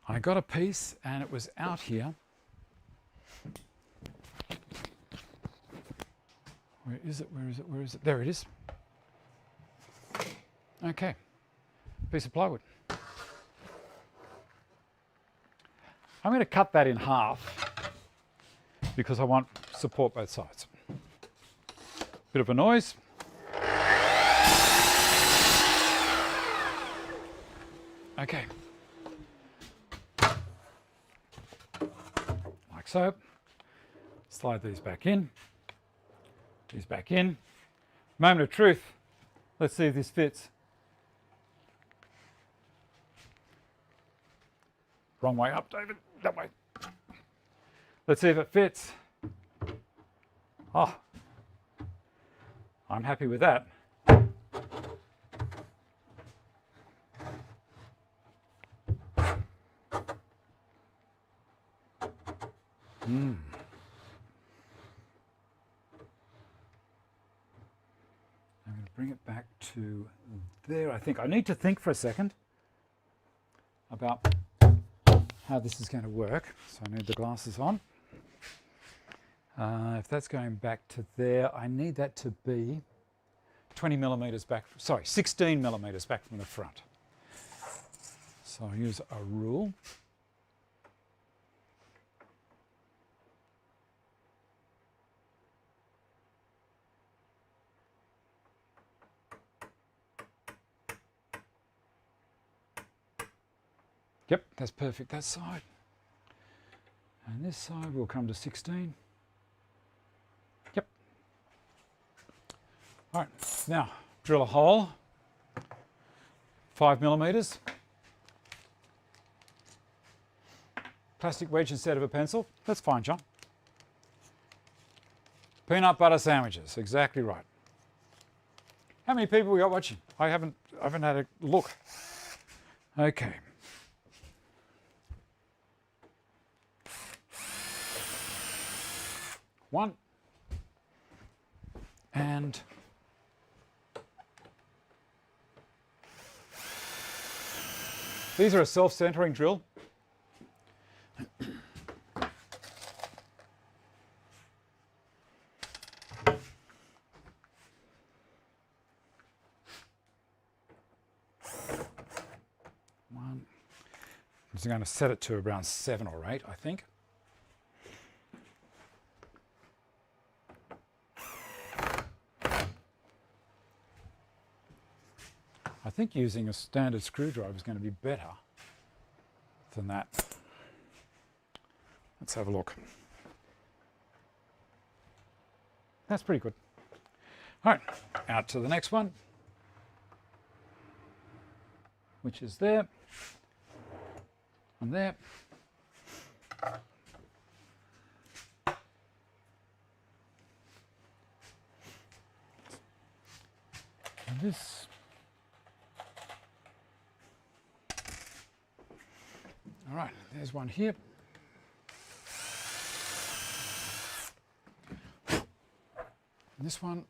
I got a piece and it was out here. Where is it? Where is it? Where is it? There it is. Okay. Piece of plywood. I'm going to cut that in half because I want support both sides. Bit of a noise. Okay. Like so. Slide these back in. These back in. Moment of truth. Let's see if this fits. Wrong way up, David. That way. Let's see if it fits. Oh, I'm happy with that. I'm going to bring it back to there. I think I need to think for a second about how this is going to work. So I need the glasses on. If that's going back to there, I need that to be 20 millimeters back, sorry, 16 millimeters back from the front. So I'll use a rule. Yep, that's perfect, that side. And this side will come to 16. Yep. All right, now drill a hole, 5 millimeters. Plastic wedge instead of a pencil. That's fine, John. Peanut butter sandwiches, exactly right. How many people we got watching? I haven't had a look. Okay. One. And these are a self-centering drill. One. I'm just going to set it to around 7 or 8, I think. I think using a standard screwdriver is going to be better than that. Let's have a look. That's pretty good. All right, out to the next one, which is there and there. And this. All right, there's one here. And this one.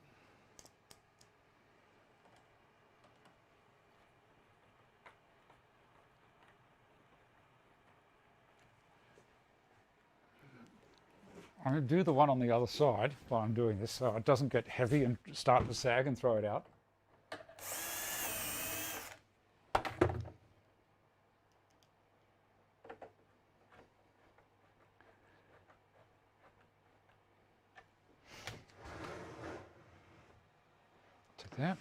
I'm going to do the one on the other side while I'm doing this so it doesn't get heavy and start to sag and throw it out. That.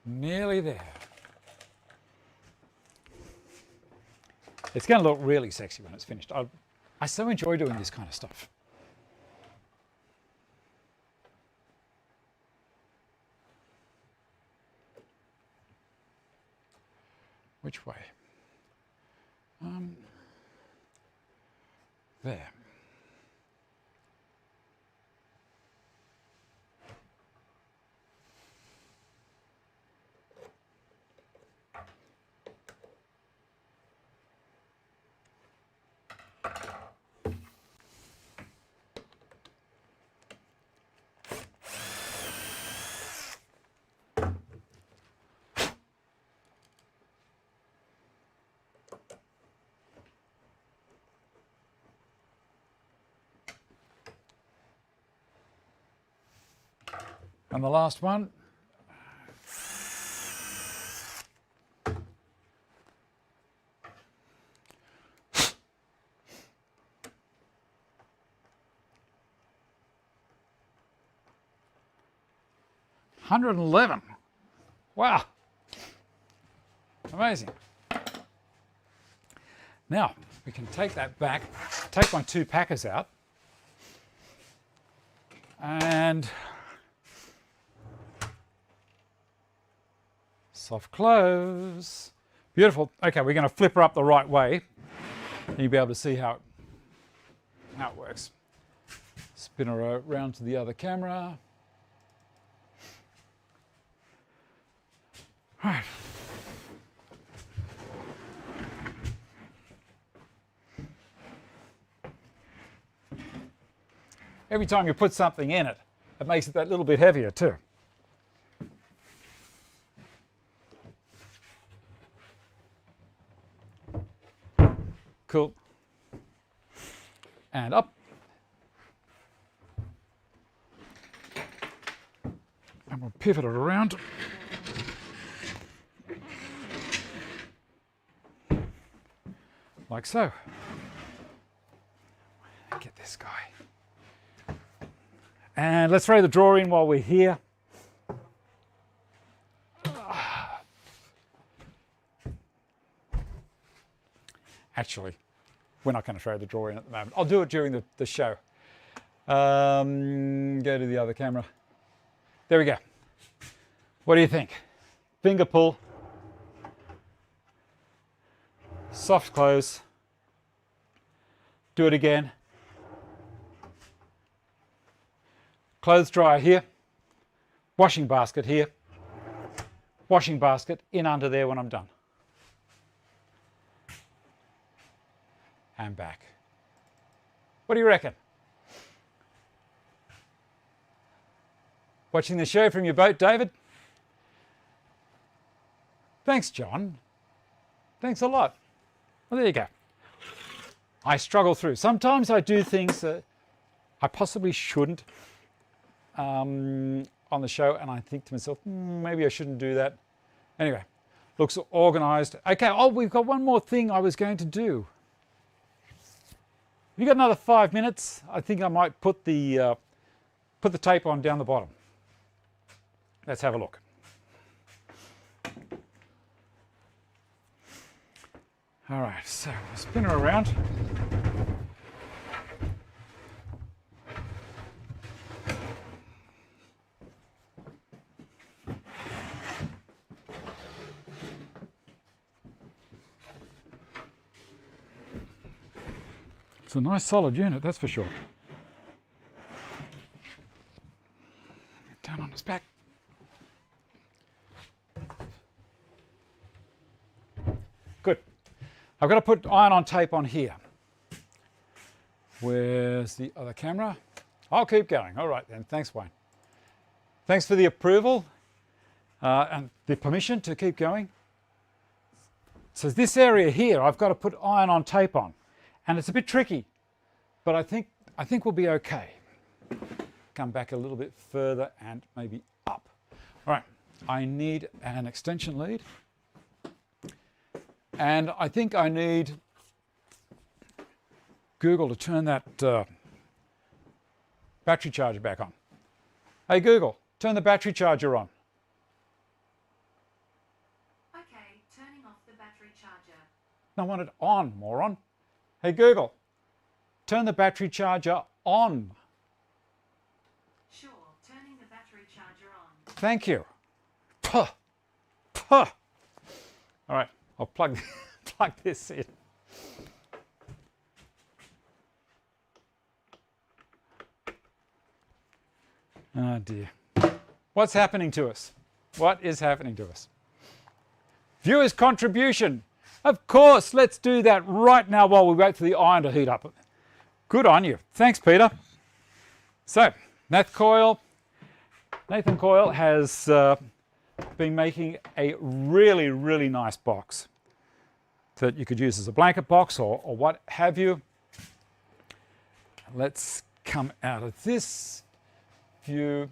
Nearly there. It's going to look really sexy when it's finished. I so enjoy doing this kind of stuff. Which way? There. And the last one. $111. Wow. Amazing. Now, we can take that back, take my 2 packers out, and soft close. Beautiful. Okay, we're going to flip her up the right way, and you'll be able to see how it works. Spin her around to the other camera. Right. Every time you put something in it, it makes it that little bit heavier too. Cool. And up. And we'll pivot it around. Like so. Get this guy. And let's throw the drawer in while we're here. Actually, we're not going to throw the drawer in at the moment. I'll do it during the show. Go to the other camera. There we go. What do you think? Finger pull. Soft close. Do it again. Clothes dryer here. Washing basket here. Washing basket in under there when I'm done. And back. What do you reckon? Watching the show from your boat, David? Thanks, John. Thanks a lot. Well, there you go. I struggle through. Sometimes I do things that I possibly shouldn't on the show, and I think to myself, maybe I shouldn't do that. Anyway, looks organised. Okay, oh, we've got one more thing I was going to do. Have you got another 5 minutes? I think I might put the tape on down the bottom. Let's have a look. All right, so we'll spin her around. It's a nice solid unit, that's for sure. Down on his back. Good. I've got to put iron-on tape on here. Where's the other camera? I'll keep going. All right then. Thanks, Wayne. Thanks for the approval and the permission to keep going. So this area here, I've got to put iron-on tape on. And it's a bit tricky, but I think we'll be okay. Come back a little bit further and maybe up. All right, I need an extension lead. And I think I need Google to turn that battery charger back on. Hey Google, turn the battery charger on. I want it on, moron. Hey Google, turn the battery charger on. Sure, turning the battery charger on. Thank you. Puh. Puh. All right, I'll plug this in. Oh dear. What's happening to us? What is happening to us? Viewers' contribution. Of course, let's do that right now while we wait for the iron to heat up. Good on you. Thanks, Peter. So, Nathan Coyle has been making a really, really nice box that you could use as a blanket box or what have you. Let's come out of this view.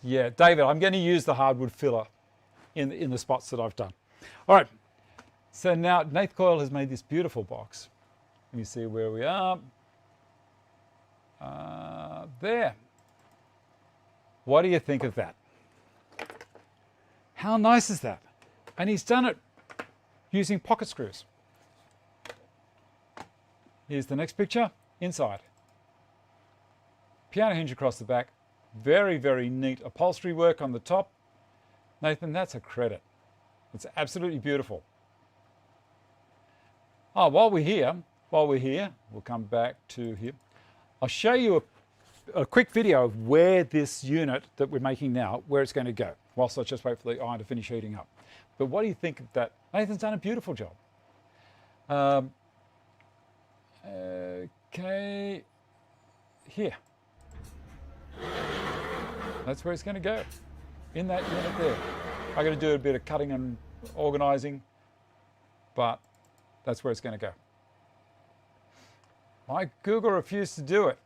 Yeah, David, I'm going to use the hardwood filler in the spots that I've done. All right, so now Nathan Coyle has made this beautiful box. Let me see where we are. There. What do you think of that? How nice is that? And he's done it using pocket screws. Here's the next picture, inside. Piano hinge across the back. Very, very neat upholstery work on the top. Nathan, that's a credit. It's absolutely beautiful. Oh, while we're here, we'll come back to here. I'll show you a quick video of where this unit that we're making now, where it's going to go, whilst I just wait for the iron to finish heating up. But what do you think of that? Nathan's done a beautiful job. Okay, here. That's where it's going to go, in that unit there. I'm going to do a bit of cutting and organising, but that's where it's going to go. My Google refused to do it.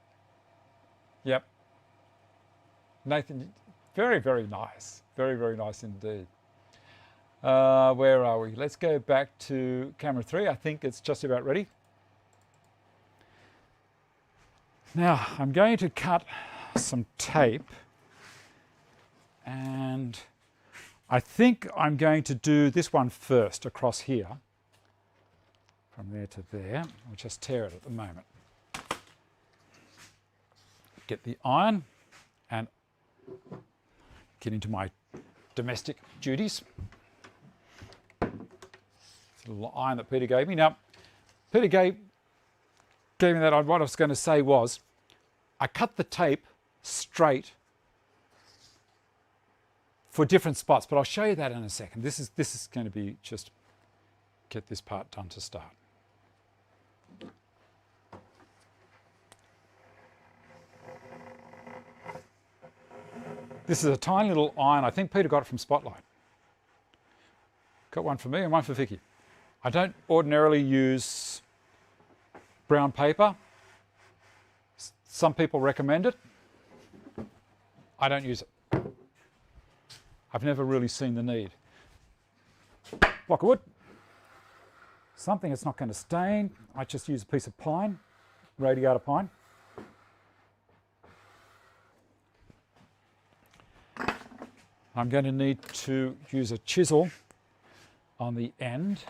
Yep. Nathan, very, very nice. Very, very nice indeed. Where are we? Let's go back to camera 3. I think it's just about ready. Now, I'm going to cut some tape. And I think I'm going to do this one first across here. From there to there. I'll just tear it at the moment. Get the iron and get into my domestic duties. It's a little iron that Peter gave me. Now, Peter gave me that. What I was going to say was, I cut the tape straight for different spots, but I'll show you that in a second. This is going to be just get this part done to start. This is a tiny little iron. I think Peter got it from Spotlight. Got one for me and one for Vicky. I don't ordinarily use brown paper. Some people recommend it. I don't use it. I've never really seen the need. Block of wood. Something that's not going to stain. I just use a piece of pine, radiata pine. I'm going to need to use a chisel on the end.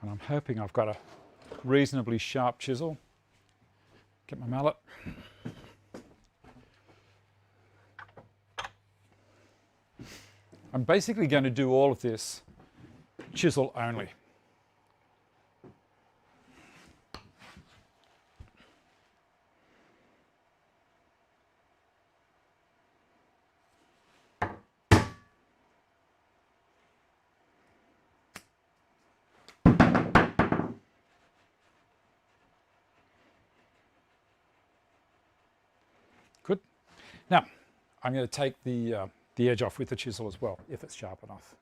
And I'm hoping I've got a reasonably sharp chisel. Get my mallet. I'm basically going to do all of this chisel only. Good. Now, I'm going to take the edge off with the chisel as well, if it's sharp enough.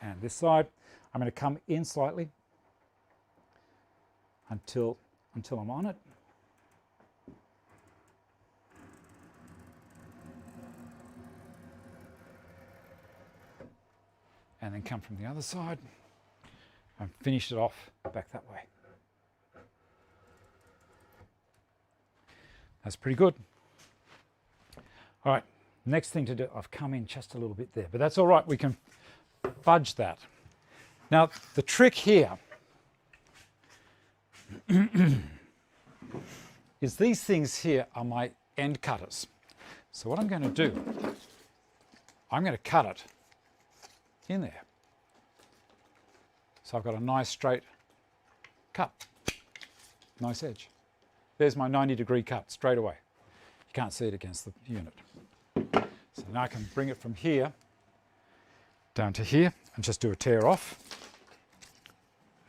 And this side, I'm going to come in slightly until I'm on it. And then come from the other side. and finish it off back that way. That's pretty good. All right, next thing to do, I've come in just a little bit there, but that's all right, we can fudge that. Now, the trick here is these things here are my end cutters. So what I'm going to do, I'm going to cut it in there. So I've got a nice straight cut, nice edge. There's my 90-degree cut straight away. You can't see it against the unit. So now I can bring it from here down to here and just do a tear off.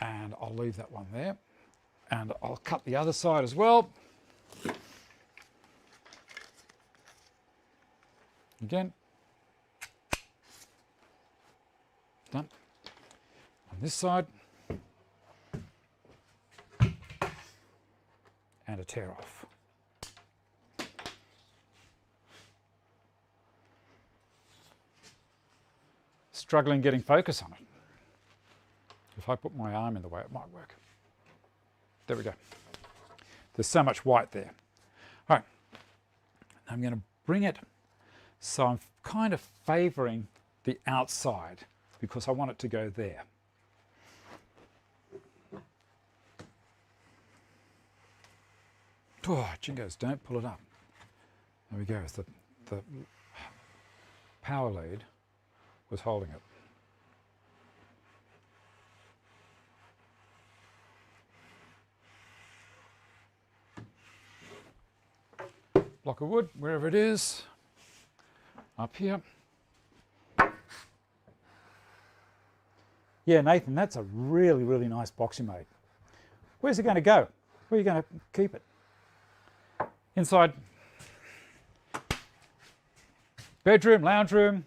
And I'll leave that one there. And I'll cut the other side as well. Again. Done. On this side. And a tear off. Struggling getting focus on it. If I put my arm in the way, it might work. There we go. There's so much white there. All right, I'm going to bring it so I'm kind of favouring the outside because I want it to go there. Oh, jingos, don't pull it up. There we go. The power lead was holding it. Block of wood, wherever it is, up here. Yeah, Nathan, that's a really, really nice box you made. Where's it going to go? Where are you going to keep it? Inside. Bedroom, lounge room.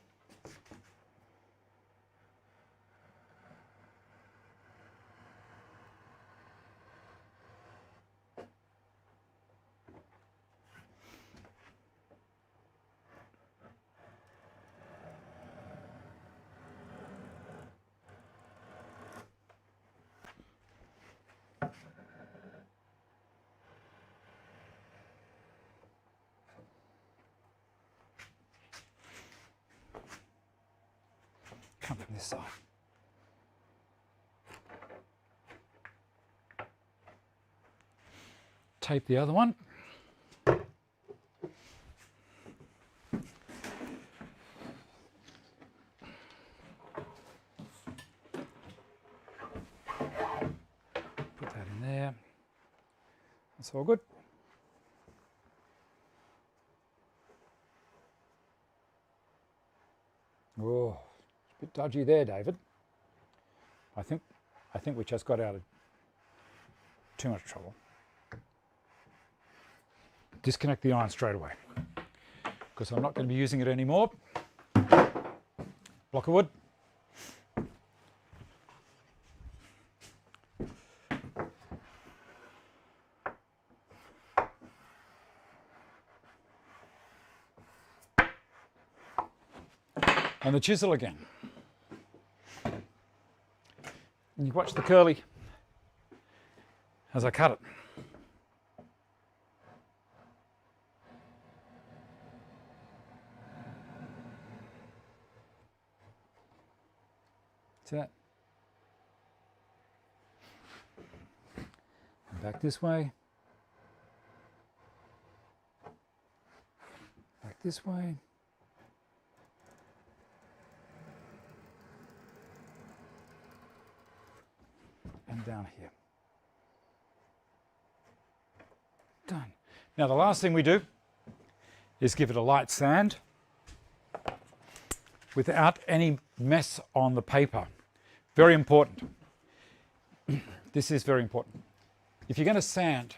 Come from this side. Tape the other one. Put that in there. That's all good. Oh. Bit dodgy there, David. I think we just got out of too much trouble. Disconnect the iron straight away because I'm not going to be using it anymore. Block of wood. And the chisel again. And you watch the curly as I cut it. See that? And back this way. Back this way. And down here. Done. Now the last thing we do is give it a light sand without any mess on the paper. Very important. This is very important. If you're going to sand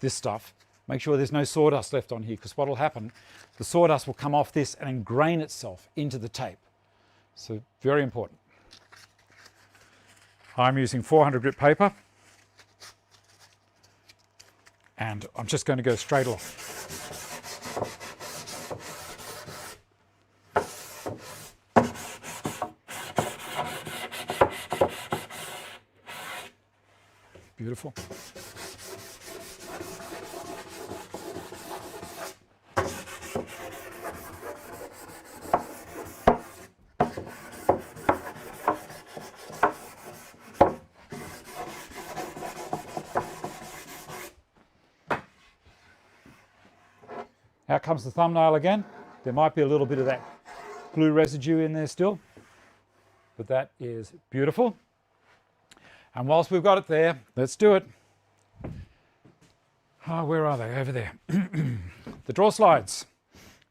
this stuff, make sure there's no sawdust left on here because what will happen, the sawdust will come off this and ingrain itself into the tape. So very important. I'm using 400 grit paper and I'm just going to go straight off. beautiful. Out comes the thumbnail again. There might be a little bit of that glue residue in there still, but that is beautiful. And whilst we've got it there, let's do it. Oh, where are they? Over there. The drawer slides.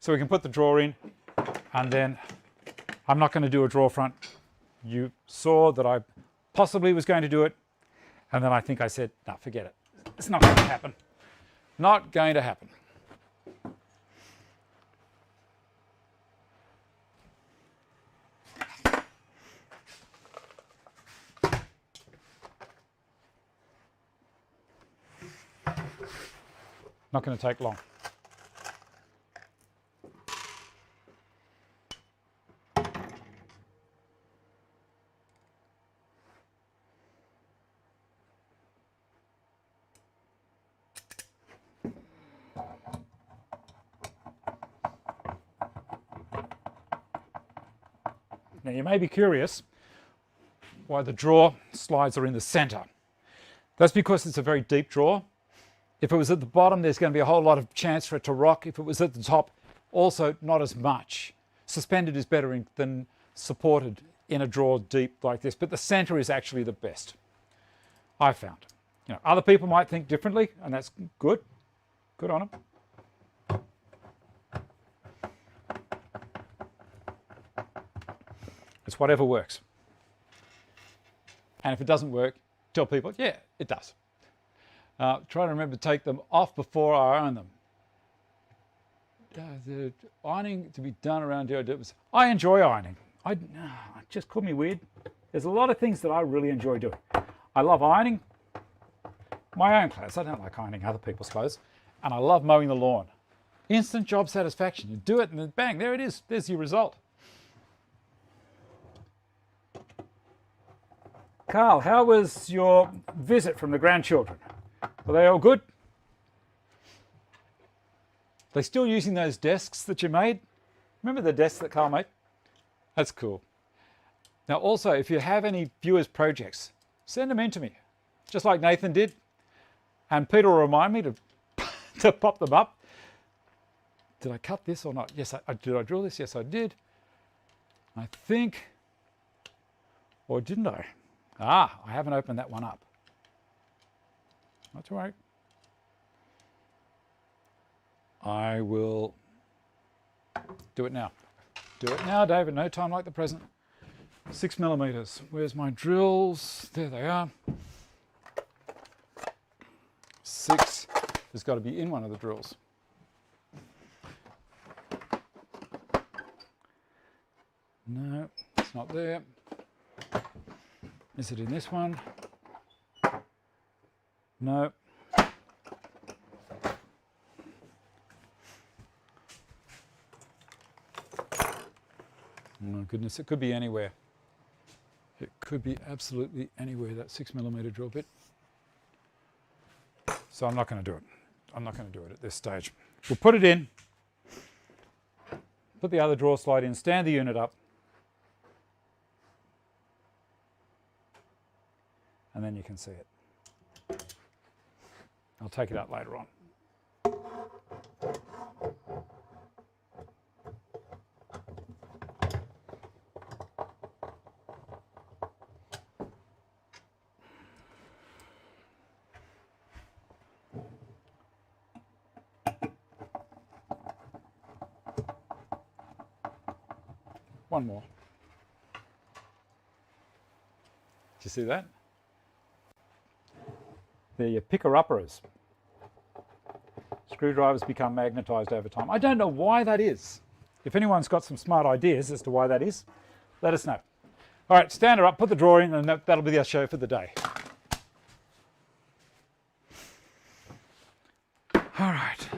So we can put the drawer in, and then I'm not going to do a drawer front. You saw that I possibly was going to do it, and then I think I said, no, forget it. It's not going to happen. Not going to happen. Not going to take long. Now you may be curious why the drawer slides are in the center. That's because it's a very deep drawer. If it was at the bottom, there's going to be a whole lot of chance for it to rock. If it was at the top, also not as much. Suspended is better than supported in a drawer deep like this, but the center is actually the best, I've found. You know, other people might think differently, and that's good. Good on them. It's whatever works. And if it doesn't work, tell people, yeah, it does. Try to remember to take them off before I iron them. The ironing to be done around here. I enjoy ironing. Just call me weird. There's a lot of things that I really enjoy doing. I love ironing my own clothes. I don't like ironing other people's clothes. And I love mowing the lawn. Instant job satisfaction. You do it and then bang, there it is. There's your result. Carl, how was your visit from the grandchildren? Were they all good? They still using those desks that you made? Remember the desks that Carl made? That's cool. Now also, if you have any viewers' projects, send them in to me, just like Nathan did. And Peter will remind me to pop them up. Did I cut this or not? Yes, did I drill this? Yes, I did. I think, or didn't I? I haven't opened that one up. That's all right. I will do it now. Do it now, David. No time like the present. 6 millimeters. Where's my drills? There they are. 6 has got to be in one of the drills. No, it's not there. Is it in this one? No. Oh my goodness, it could be anywhere. It could be absolutely anywhere, that 6 millimeter drill bit. So I'm not going to do it. I'm not going to do it at this stage. We'll put it in, put the other drawer slide in, stand the unit up, and then you can see it. I'll take it out later on. One more. Did you see that? They're your picker-uppers. Screwdrivers become magnetised over time. I don't know why that is. If anyone's got some smart ideas as to why that is, let us know. All right, stand her up, put the drawer in, and that'll be our show for the day. All right.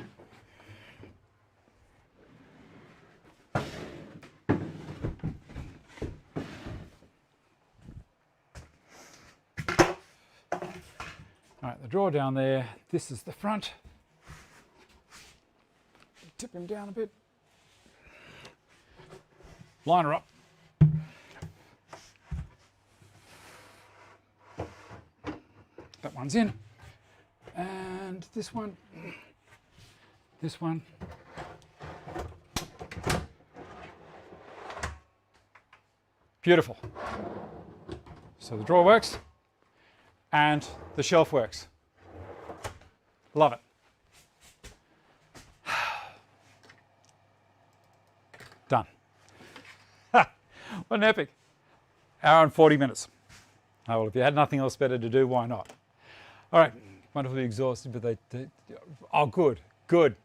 drawer down there. This is the front. Tip him down a bit. Line her up. That one's in. And this one. This one. Beautiful. So the drawer works and the shelf works. Love it. Done. What an epic. Hour and 40 minutes. Oh, well, if you had nothing else better to do, why not? All right, wonderfully exhausted, but they oh, good, good.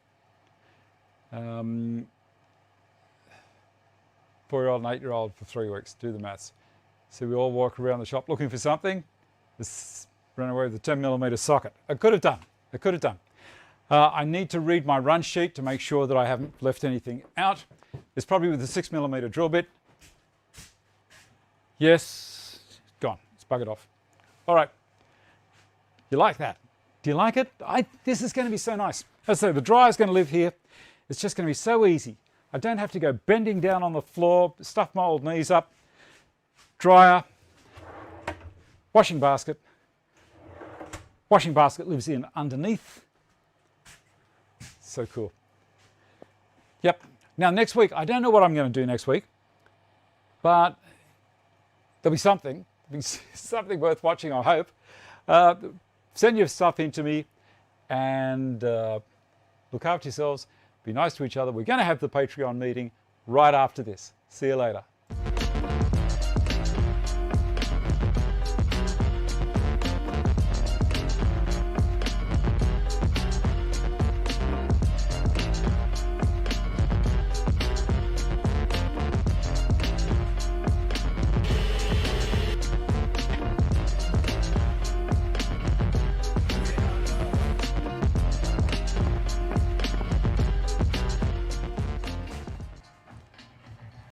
4-year-old and 8-year-old for 3 weeks, do the maths. So we all walk around the shop looking for something. This ran away with the 10mm socket. I could have done, I could have done. I need to read my run sheet to make sure that I haven't left anything out. It's probably with the 6mm drill bit. Yes, gone, it's buggered off. All right, you like that? Do you like it? This is going to be so nice. As I say, the dryer's going to live here. It's just going to be so easy. I don't have to go bending down on the floor, stuff my old knees up. Dryer, washing basket. Washing basket lives in underneath. So cool. Yep. Now next week, I don't know what I'm going to do next week, but there'll be something. There'll be something worth watching, I hope. Send your stuff in to me and look after yourselves. Be nice to each other. We're going to have the Patreon meeting right after this. See you later.